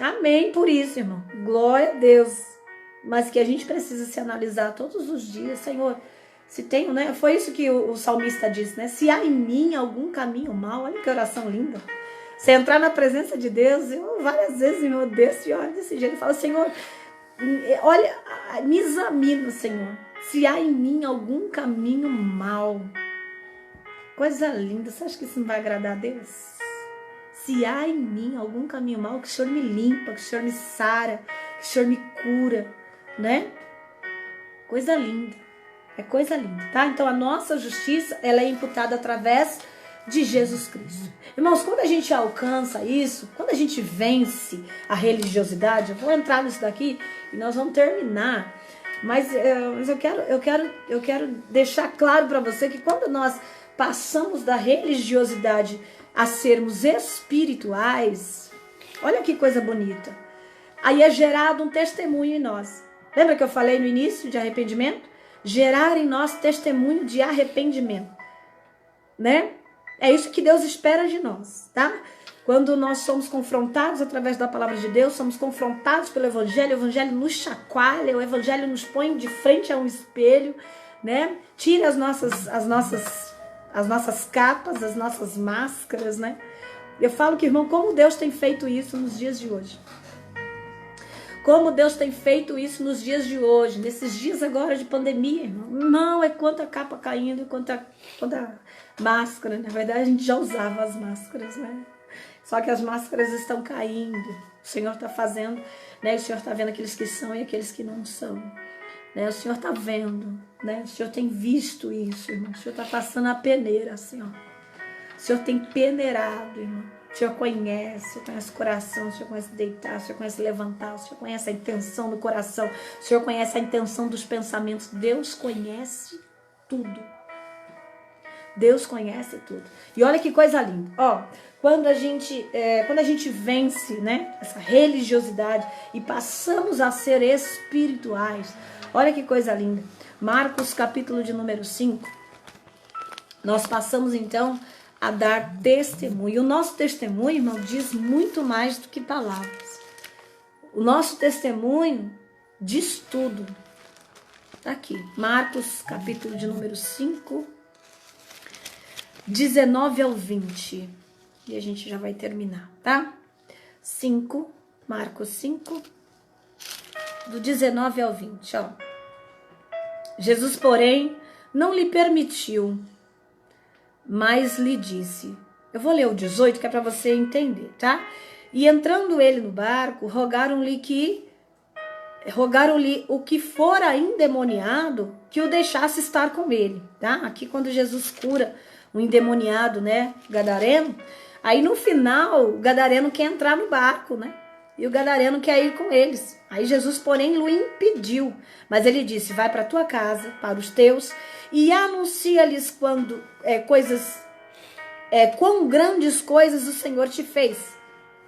Amém por isso, irmão. Glória a Deus. Mas que a gente precisa se analisar todos os dias, Senhor. Se tenho, né? Foi isso que o salmista disse, né? Se há em mim algum caminho mau, olha que oração linda. Você entrar na presença de Deus, eu várias vezes, meu Deus, olha desse jeito, eu falo, Senhor, olha, me examina, Senhor, se há em mim algum caminho mau. Coisa linda, você acha que isso não vai agradar a Deus? Se há em mim algum caminho mau, que o Senhor me limpa, que o Senhor me sara, que o Senhor me cura, né? Coisa linda, é coisa linda, tá? Então a nossa justiça, ela é imputada através de Jesus Cristo. Irmãos, quando a gente alcança isso, quando a gente vence a religiosidade, eu vou entrar nisso daqui e nós vamos terminar, mas eu quero deixar claro para você que quando nós passamos da religiosidade a sermos espirituais, olha que coisa bonita, aí é gerado um testemunho em nós. Lembra que eu falei no início de arrependimento? Gerar em nós testemunho de arrependimento, né? É isso que Deus espera de nós, tá? Quando nós somos confrontados através da palavra de Deus, somos confrontados pelo Evangelho, o Evangelho nos chacoalha, o Evangelho nos põe de frente a um espelho, né? Tira as nossas capas, as nossas máscaras, né? Eu falo que, irmão, como Deus tem feito isso nos dias de hoje. Como Deus tem feito isso nos dias de hoje, nesses dias agora de pandemia, irmão. Não, é quanta capa caindo, quanta máscara. Na verdade, a gente já usava as máscaras, né? Só que as máscaras estão caindo. O Senhor está fazendo, né? O Senhor está vendo aqueles que são e aqueles que não são. Né? O Senhor está vendo, né? O Senhor tem visto isso, irmão. O Senhor está passando a peneira, assim, ó. O Senhor tem peneirado, irmão. O Senhor conhece o coração, o Senhor conhece deitar, o Senhor conhece levantar, o Senhor conhece a intenção do coração, o Senhor conhece a intenção dos pensamentos. Deus conhece tudo. Deus conhece tudo. E olha que coisa linda. Ó, quando a gente vence, né, essa religiosidade e passamos a ser espirituais, olha que coisa linda. Marcos capítulo de número 5, nós passamos então a dar testemunho. E o nosso testemunho, irmão, diz muito mais do que palavras. O nosso testemunho diz tudo. Tá aqui, Marcos, capítulo de número 5, 19 ao 20. E a gente já vai terminar, tá? Marcos 5, do 19 ao 20, ó. Jesus, porém, não lhe permitiu, mas lhe disse: Eu vou ler o 18, que é para você entender, tá? E entrando ele no barco, rogaram-lhe o que fora endemoniado que o deixasse estar com ele, tá? Aqui quando Jesus cura um endemoniado, né, gadareno, aí no final o gadareno quer entrar no barco, né? E o gadareno quer ir com eles. Aí Jesus, porém, o impediu. Mas ele disse, vai para tua casa, para os teus, e anuncia-lhes quão grandes coisas o Senhor te fez,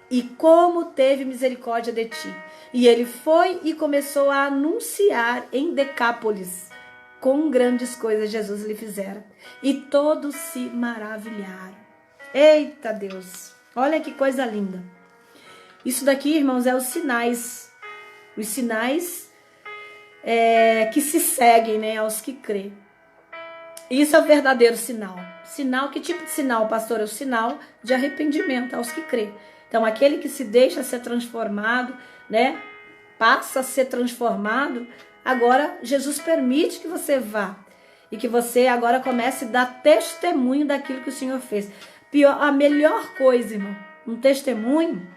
e como teve misericórdia de ti. E ele foi e começou a anunciar em Decápolis quão grandes coisas Jesus lhe fizera. E todos se maravilharam. Eita Deus, olha que coisa linda. Isso daqui, irmãos, é os sinais que se seguem, né, aos que crê. Isso é o verdadeiro sinal. Sinal, que tipo de sinal, pastor? É o sinal de arrependimento aos que crê. Então, aquele que se deixa ser transformado, né, passa a ser transformado, agora Jesus permite que você vá e que você agora comece a dar testemunho daquilo que o Senhor fez. A melhor coisa, irmão, um testemunho,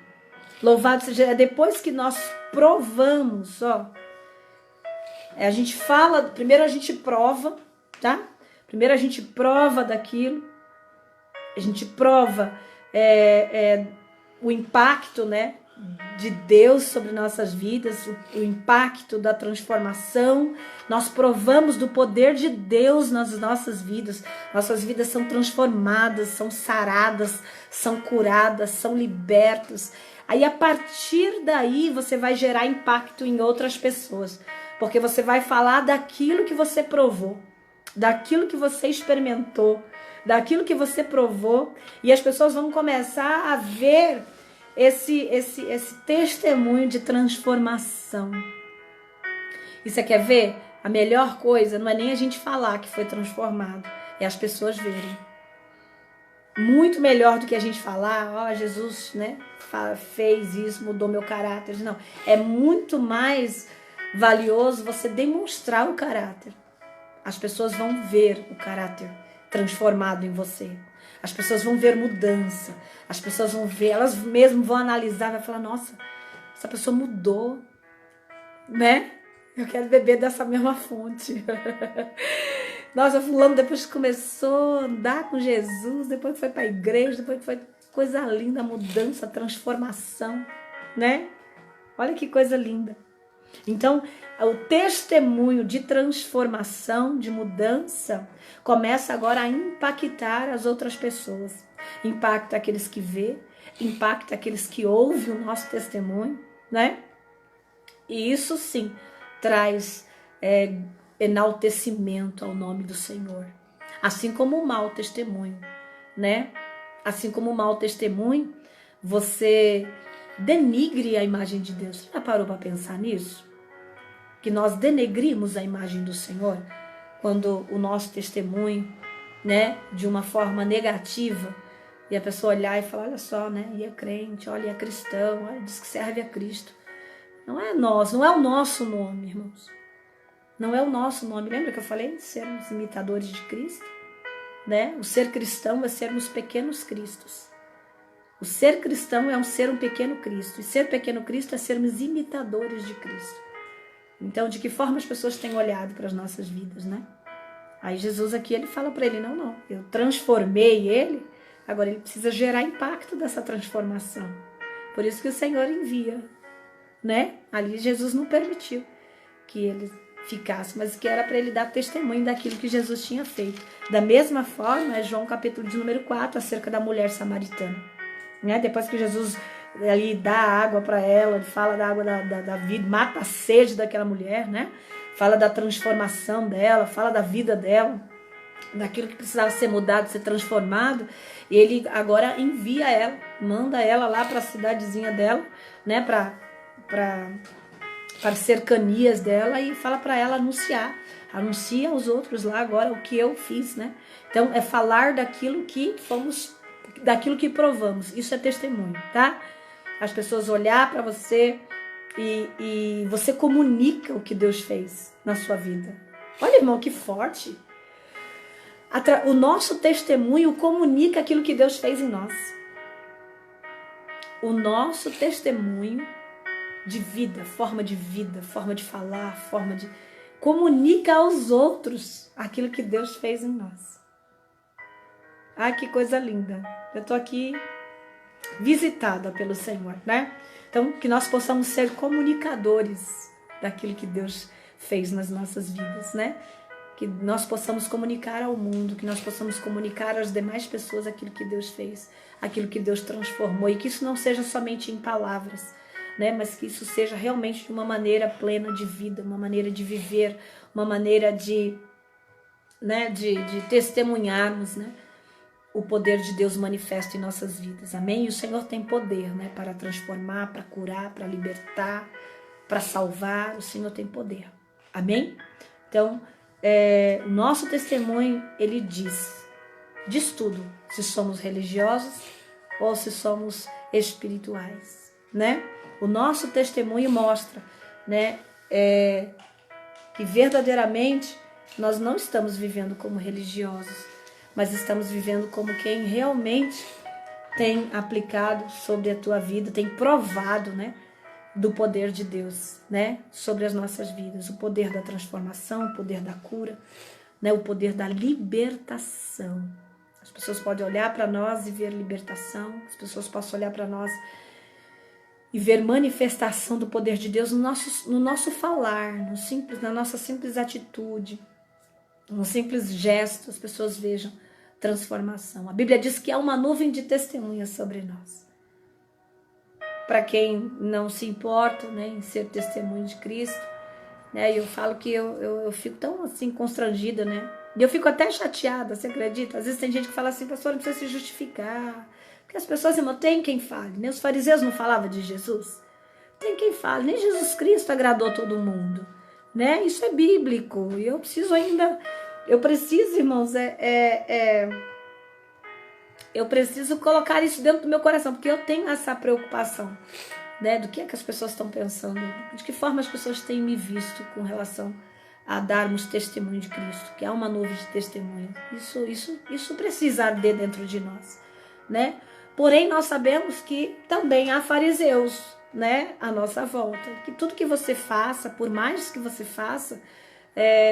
louvado seja, depois que nós provamos, a gente fala, primeiro a gente prova, tá? Primeiro a gente prova daquilo, a gente prova o impacto, né, de Deus sobre nossas vidas, o impacto da transformação. Nós provamos do poder de Deus nas nossas vidas são transformadas, são saradas, são curadas, são libertas. Aí a partir daí você vai gerar impacto em outras pessoas, porque você vai falar daquilo que você provou, daquilo que você experimentou, daquilo que você provou, e as pessoas vão começar a ver esse testemunho de transformação. E você quer ver? A melhor coisa não é nem a gente falar que foi transformado, é as pessoas verem. Muito melhor do que a gente falar, Jesus, né, fez isso, mudou meu caráter. Não, é muito mais valioso você demonstrar o caráter. As pessoas vão ver o caráter transformado em você. As pessoas vão ver mudança. As pessoas vão ver, elas mesmas vão analisar, vai falar, nossa, essa pessoa mudou, né? Eu quero beber dessa mesma fonte. Nossa, fulano depois que começou a andar com Jesus, depois foi para a igreja, depois foi coisa linda, mudança, transformação, né? Olha que coisa linda. Então, o testemunho de transformação, de mudança, começa agora a impactar as outras pessoas. Impacta aqueles que vê, impacta aqueles que ouvem o nosso testemunho, né? E isso sim traz enaltecimento ao nome do Senhor. Assim como o mau testemunho, né? Assim como o mau testemunho, você denigre a imagem de Deus. Você já parou para pensar nisso? Que nós denegrimos a imagem do Senhor quando o nosso testemunho, né, de uma forma negativa, e a pessoa olhar e falar, olha só, né, e é crente, olha, é cristão, olha, diz que serve a Cristo. Não é nós, não é o nosso nome, irmãos. Não é o nosso nome. Lembra que eu falei de sermos imitadores de Cristo? Né? O ser cristão é sermos pequenos cristos. O ser cristão é ser um pequeno Cristo. E ser pequeno Cristo é sermos imitadores de Cristo. Então, de que forma as pessoas têm olhado para as nossas vidas, né? Aí Jesus aqui, ele fala para ele, não, eu transformei ele, agora ele precisa gerar impacto dessa transformação. Por isso que o Senhor envia, né? Ali Jesus não permitiu que ele ficasse, mas que era para ele dar testemunho daquilo que Jesus tinha feito. Da mesma forma, é João capítulo de número 4, acerca da mulher samaritana. Né? Depois que Jesus ali dá água para ela, fala da água da vida, mata a sede daquela mulher, né? Fala da transformação dela, fala da vida dela, daquilo que precisava ser mudado, ser transformado. Ele agora envia ela, manda ela lá para a cidadezinha dela, né? Para as cercanias dela, e fala para ela anuncia aos outros lá agora o que eu fiz, né? Então é falar daquilo que daquilo que provamos. Isso é testemunho, tá? As pessoas olhar para você e você comunica o que Deus fez na sua vida. Olha, irmão, que forte. O nosso testemunho comunica aquilo que Deus fez em nós. O nosso testemunho de vida, forma de falar, comunica aos outros aquilo que Deus fez em nós. Ah, que coisa linda. Eu tô aqui visitada pelo Senhor, né? Então, que nós possamos ser comunicadores daquilo que Deus fez nas nossas vidas, né? Que nós possamos comunicar ao mundo, que nós possamos comunicar às demais pessoas aquilo que Deus fez, aquilo que Deus transformou, e que isso não seja somente em palavras, né? Mas que isso seja realmente de uma maneira plena de vida, uma maneira de viver, uma maneira de testemunharmos, né? O poder de Deus manifesta em nossas vidas, amém? E o Senhor tem poder, né? Para transformar, para curar, para libertar, para salvar, o Senhor tem poder, amém? Então, o nosso testemunho, ele diz tudo, se somos religiosos ou se somos espirituais, né? O nosso testemunho mostra, né, que verdadeiramente nós não estamos vivendo como religiosos, mas estamos vivendo como quem realmente tem aplicado sobre a tua vida, tem provado, né, do poder de Deus, né, sobre as nossas vidas, o poder da transformação, o poder da cura, né, o poder da libertação. As pessoas podem olhar para nós e ver libertação, as pessoas possam olhar para nós e ver manifestação do poder de Deus no nosso falar, na nossa simples atitude, no simples gesto, as pessoas vejam transformação. A Bíblia diz que há uma nuvem de testemunhas sobre nós. Para quem não se importa, né, em ser testemunho de Cristo, né, eu falo que eu fico tão assim constrangida, né? E eu fico até chateada, você acredita? Às vezes tem gente que fala assim, pastor, não precisa se justificar. Porque as pessoas, irmão, tem quem fale, né? Os fariseus não falavam de Jesus? Tem quem fale, nem Jesus Cristo agradou todo mundo, né? Isso é bíblico. E eu preciso ainda, irmãos, eu preciso colocar isso dentro do meu coração, porque eu tenho essa preocupação, né? Do que é que as pessoas estão pensando, de que forma as pessoas têm me visto com relação a darmos testemunho de Cristo, que há uma nuvem de testemunho. Isso precisa arder dentro de nós, né? Porém, nós sabemos que também há fariseus, né, à nossa volta. Que tudo que você faça, por mais que você faça,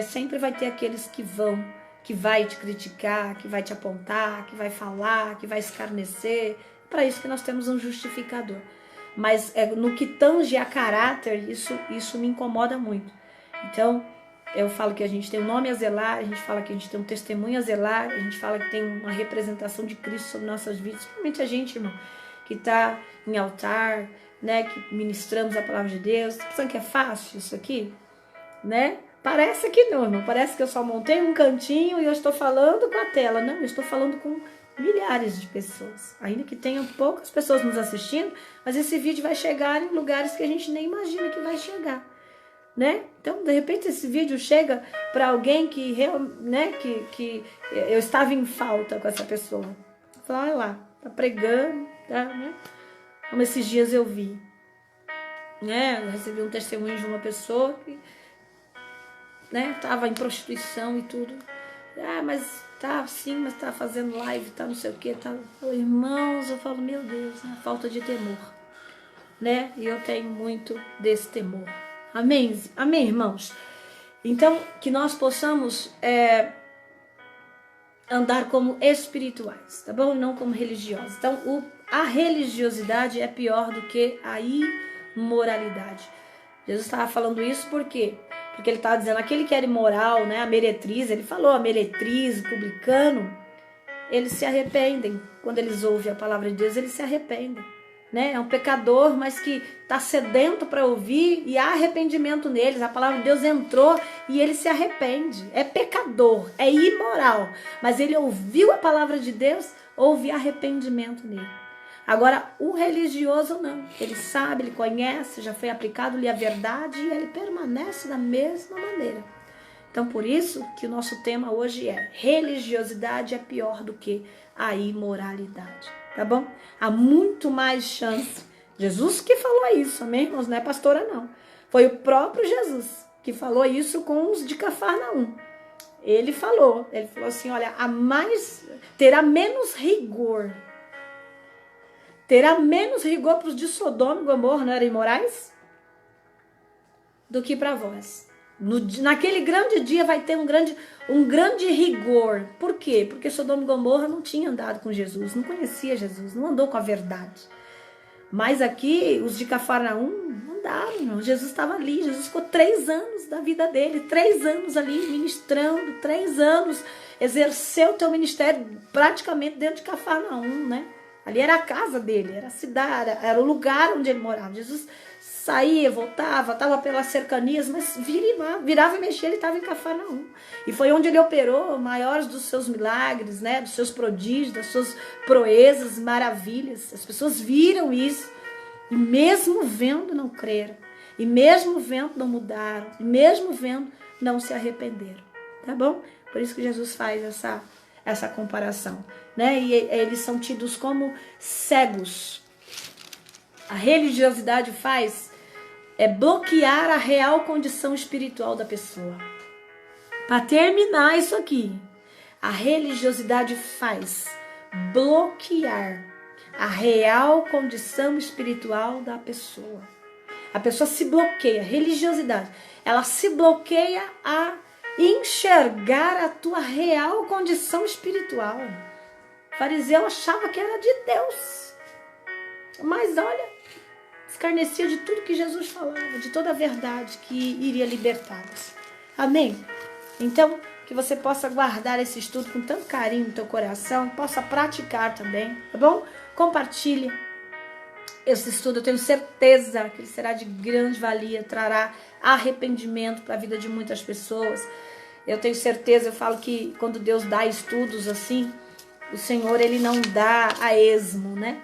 sempre vai ter aqueles que vai te criticar, que vai te apontar, que vai falar, que vai escarnecer. Para isso que nós temos um justificador. Mas no que tange a caráter, isso me incomoda muito. Então, eu falo que a gente tem um nome a zelar, a gente fala que a gente tem um testemunho a zelar, a gente fala que tem uma representação de Cristo sobre nossas vidas, principalmente a gente, irmão, que está em altar, né, que ministramos a palavra de Deus. Tá pensando que é fácil isso aqui? Né? Parece que não, irmão, parece que eu só montei um cantinho e eu estou falando com a tela. Não, eu estou falando com milhares de pessoas, ainda que tenham poucas pessoas nos assistindo, mas esse vídeo vai chegar em lugares que a gente nem imagina que vai chegar. Né? Então, de repente, esse vídeo chega para alguém que eu estava em falta com essa pessoa. Fala, olha lá, tá pregando, tá, né? Como esses dias eu vi, né? Eu recebi um testemunho de uma pessoa que, né, estava em prostituição e tudo. Ah, mas tá assim, mas tá fazendo live, tá não sei o que, tá. Irmãos, eu falo, meu Deus, né? Falta de temor, né? E eu tenho muito desse temor. Amém? Amém, irmãos? Então, que nós possamos andar como espirituais, tá bom? Não como religiosos. Então, a religiosidade é pior do que a imoralidade. Jesus estava falando isso por quê? Porque ele estava dizendo, aquele que era imoral, né, a meretriz, ele falou, a meretriz, o publicano, eles se arrependem. Quando eles ouvem a palavra de Deus, eles se arrependem. Né? É um pecador, mas que está sedento para ouvir e há arrependimento neles. A palavra de Deus entrou e ele se arrepende. É pecador, é imoral, mas ele ouviu a palavra de Deus, houve arrependimento nele. Agora, o religioso não. Ele sabe, ele conhece, já foi aplicado-lhe a verdade e ele permanece da mesma maneira. Então, por isso que o nosso tema hoje é: religiosidade é pior do que a imoralidade. Tá bom? Há muito mais chance. Jesus que falou isso, amém, irmãos? Não é pastora, não. Foi o próprio Jesus que falou isso com os de Cafarnaum. Ele falou assim, olha, terá menos rigor para os de Sodoma e Gomorra, não eram imorais? Do que para vós. Naquele grande dia vai ter um grande rigor. Por quê? Porque Sodoma e Gomorra não tinha andado com Jesus, não conhecia Jesus, não andou com a verdade. Mas aqui, os de Cafarnaum andaram, não. Jesus estava ali, Jesus ficou 3 anos da vida dele, 3 anos ali ministrando, 3 anos, exerceu o teu ministério praticamente dentro de Cafarnaum, né? Ali era a casa dele, era a cidade, era o lugar onde ele morava. Jesus saía, voltava, estava pelas cercanias, mas virava e mexia, ele estava em Cafarnaum. E foi onde ele operou maiores dos seus milagres, né? Dos seus prodígios, das suas proezas, maravilhas. As pessoas viram isso e mesmo vendo não creram. E mesmo vendo não mudaram. E mesmo vendo não se arrependeram. Tá bom? Por isso que Jesus faz essa comparação, né? E eles são tidos como cegos. A religiosidade bloquear a real condição espiritual da pessoa. Para terminar isso aqui, a religiosidade faz bloquear a real condição espiritual da pessoa. A pessoa se bloqueia, religiosidade, ela se bloqueia a enxergar a tua real condição espiritual. O fariseu achava que era de Deus, mas olha, escarnecia de tudo que Jesus falava, de toda a verdade que iria libertá-los. Amém? Então, que você possa guardar esse estudo com tanto carinho no teu coração, possa praticar também, tá bom? Compartilhe esse estudo, eu tenho certeza que ele será de grande valia, trará arrependimento para a vida de muitas pessoas. Eu tenho certeza, eu falo que quando Deus dá estudos assim, o Senhor, ele não dá a esmo, né?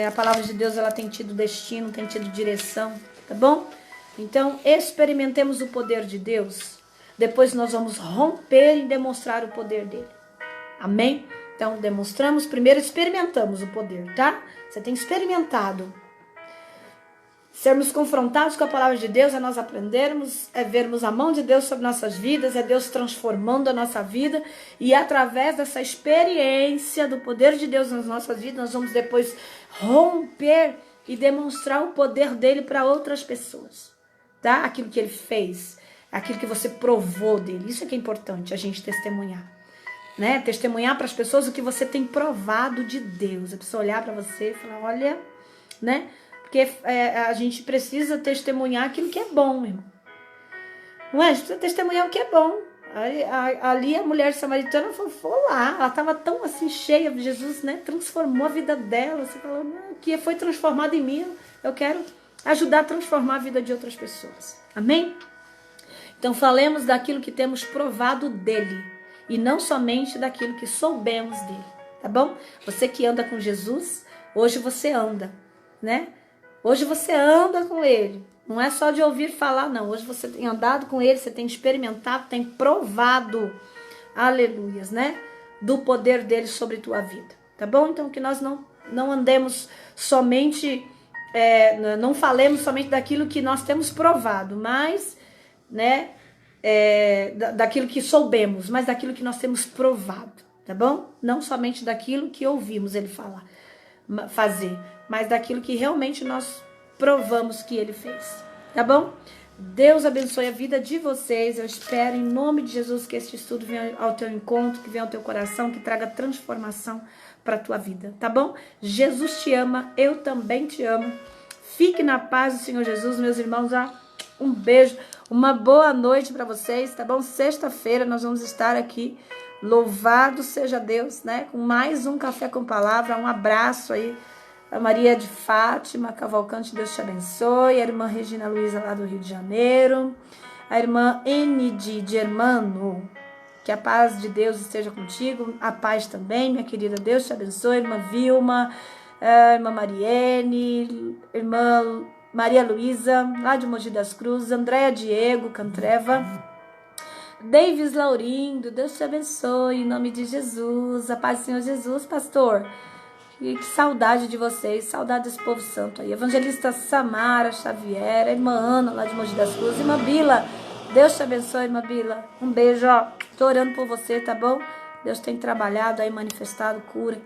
A palavra de Deus, ela tem tido destino, tem tido direção, tá bom? Então, experimentemos o poder de Deus. Depois nós vamos romper e demonstrar o poder dele. Amém? Então, demonstramos, primeiro experimentamos o poder, tá? Você tem experimentado. Sermos confrontados com a palavra de Deus, é nós aprendermos, é vermos a mão de Deus sobre nossas vidas, é Deus transformando a nossa vida, e através dessa experiência do poder de Deus nas nossas vidas, nós vamos depois romper e demonstrar o poder dele para outras pessoas, tá? Aquilo que ele fez, aquilo que você provou dele, isso é que é importante, a gente testemunhar, né? Testemunhar para as pessoas o que você tem provado de Deus, a pessoa olhar para você e falar, olha, né? Porque a gente precisa testemunhar aquilo que é bom, irmão. Não é? A gente precisa testemunhar o que é bom. Ali a mulher samaritana foi lá, ela estava tão assim cheia de Jesus, né? Transformou a vida dela. Você falou, que foi transformada em mim. Eu quero ajudar a transformar a vida de outras pessoas. Amém? Então falemos daquilo que temos provado dele e não somente daquilo que soubemos dele, tá bom? Você que anda com Jesus, hoje você anda, né? Hoje você anda com ele, não é só de ouvir falar, não. Hoje você tem andado com ele, você tem experimentado, tem provado, aleluias, né? Do poder dele sobre tua vida, tá bom? Então que nós não andemos somente, não falemos somente daquilo que nós temos provado, mas, né? Daquilo que soubemos, mas daquilo que nós temos provado, tá bom? Não somente daquilo que ouvimos ele fazer, mas daquilo que realmente nós provamos que ele fez, tá bom? Deus abençoe a vida de vocês, eu espero em nome de Jesus que este estudo venha ao teu encontro, que venha ao teu coração, que traga transformação para a tua vida, tá bom? Jesus te ama, eu também te amo, fique na paz do Senhor Jesus, meus irmãos, um beijo, uma boa noite para vocês, tá bom? Sexta-feira nós vamos estar aqui, louvado seja Deus, né? Com mais um Café com Palavra, um abraço aí, a Maria de Fátima Cavalcante, Deus te abençoe, a irmã Regina Luiza lá do Rio de Janeiro, a irmã N de Germano, que a paz de Deus esteja contigo, a paz também, minha querida, Deus te abençoe, irmã Vilma, a irmã Mariene, irmã Maria Luísa, lá de Mogi das Cruzes, Andréa Diego Cantreva, Davis Laurindo, Deus te abençoe, em nome de Jesus, a paz do Senhor Jesus, pastor. E que saudade de vocês, saudade desse povo santo aí. Evangelista Samara Xavier, a irmã Ana, lá de Mogi das Cruzes, irmã Bila, Deus te abençoe, Mabila. Um beijo, ó. Tô orando por você, tá bom? Deus tem trabalhado aí, manifestado cura.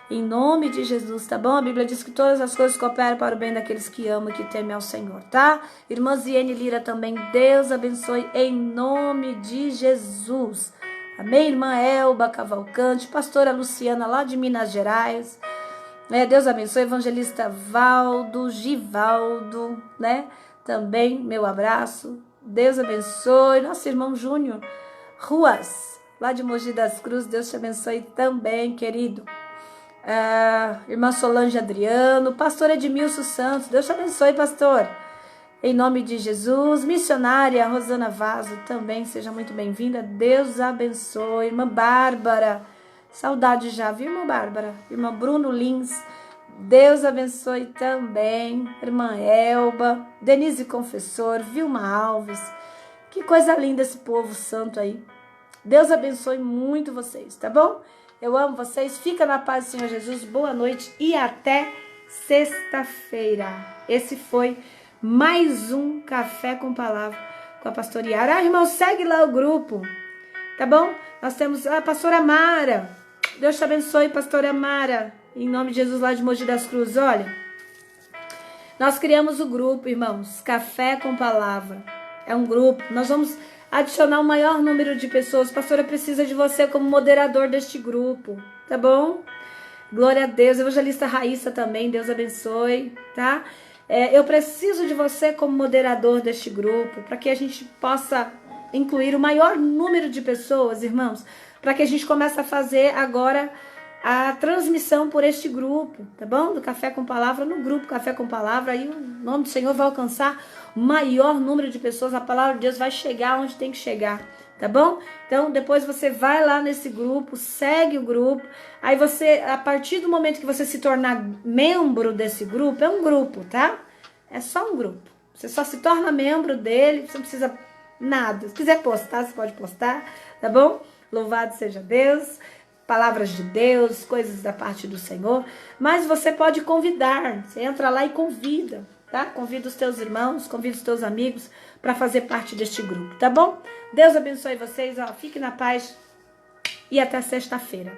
Em nome de Jesus, tá bom? A Bíblia diz que todas as coisas cooperam para o bem daqueles que amam e que temem ao Senhor, tá? Irmã Ziene Lira também, Deus abençoe em nome de Jesus. Amém? Irmã Elba Cavalcante, pastora Luciana lá de Minas Gerais. Deus abençoe, evangelista Givaldo, né? Também, meu abraço. Deus abençoe. Nosso irmão Júnior Ruas, lá de Mogi das Cruzes. Deus te abençoe também, querido. Irmã Solange Adriano, pastor Edmilson Santos. Deus te abençoe, pastor. Em nome de Jesus. Missionária Rosana Vaso, também seja muito bem-vinda. Deus abençoe. Irmã Bárbara. Saudade já, viu, irmã Bárbara? Irmã Bruno Lins, Deus abençoe também. Irmã Elba, Denise Confessor, Vilma Alves. Que coisa linda esse povo santo aí. Deus abençoe muito vocês, tá bom? Eu amo vocês. Fica na paz do Senhor Jesus. Boa noite e até sexta-feira. Esse foi mais um Café com Palavra com a pastora Yara. Irmão, segue lá o grupo, tá bom? Nós temos a pastora Mara. Deus te abençoe, pastora Mara, em nome de Jesus lá de Mogi das Cruzes. Olha, nós criamos o grupo, irmãos, Café com Palavra. É um grupo, nós vamos adicionar o maior número de pessoas. Pastora, precisa de você como moderador deste grupo, tá bom? Glória a Deus. Evangelista Raíssa também, Deus abençoe, tá? Eu preciso de você como moderador deste grupo, para que a gente possa incluir o maior número de pessoas, irmãos, para que a gente comece a fazer agora a transmissão por este grupo, tá bom? Do Café com Palavra, no grupo Café com Palavra, aí o nome do Senhor vai alcançar o maior número de pessoas, a palavra de Deus vai chegar onde tem que chegar, tá bom? Então, depois você vai lá nesse grupo, segue o grupo, aí você, a partir do momento que você se tornar membro desse grupo, é um grupo, tá? É só um grupo. Você só se torna membro dele, você não precisa nada. Se quiser postar, você pode postar, tá bom? Louvado seja Deus, palavras de Deus, coisas da parte do Senhor. Mas você pode convidar, você entra lá e convida, tá? Convida os teus irmãos, convida os teus amigos para fazer parte deste grupo, tá bom? Deus abençoe vocês, ó, fique na paz e até sexta-feira.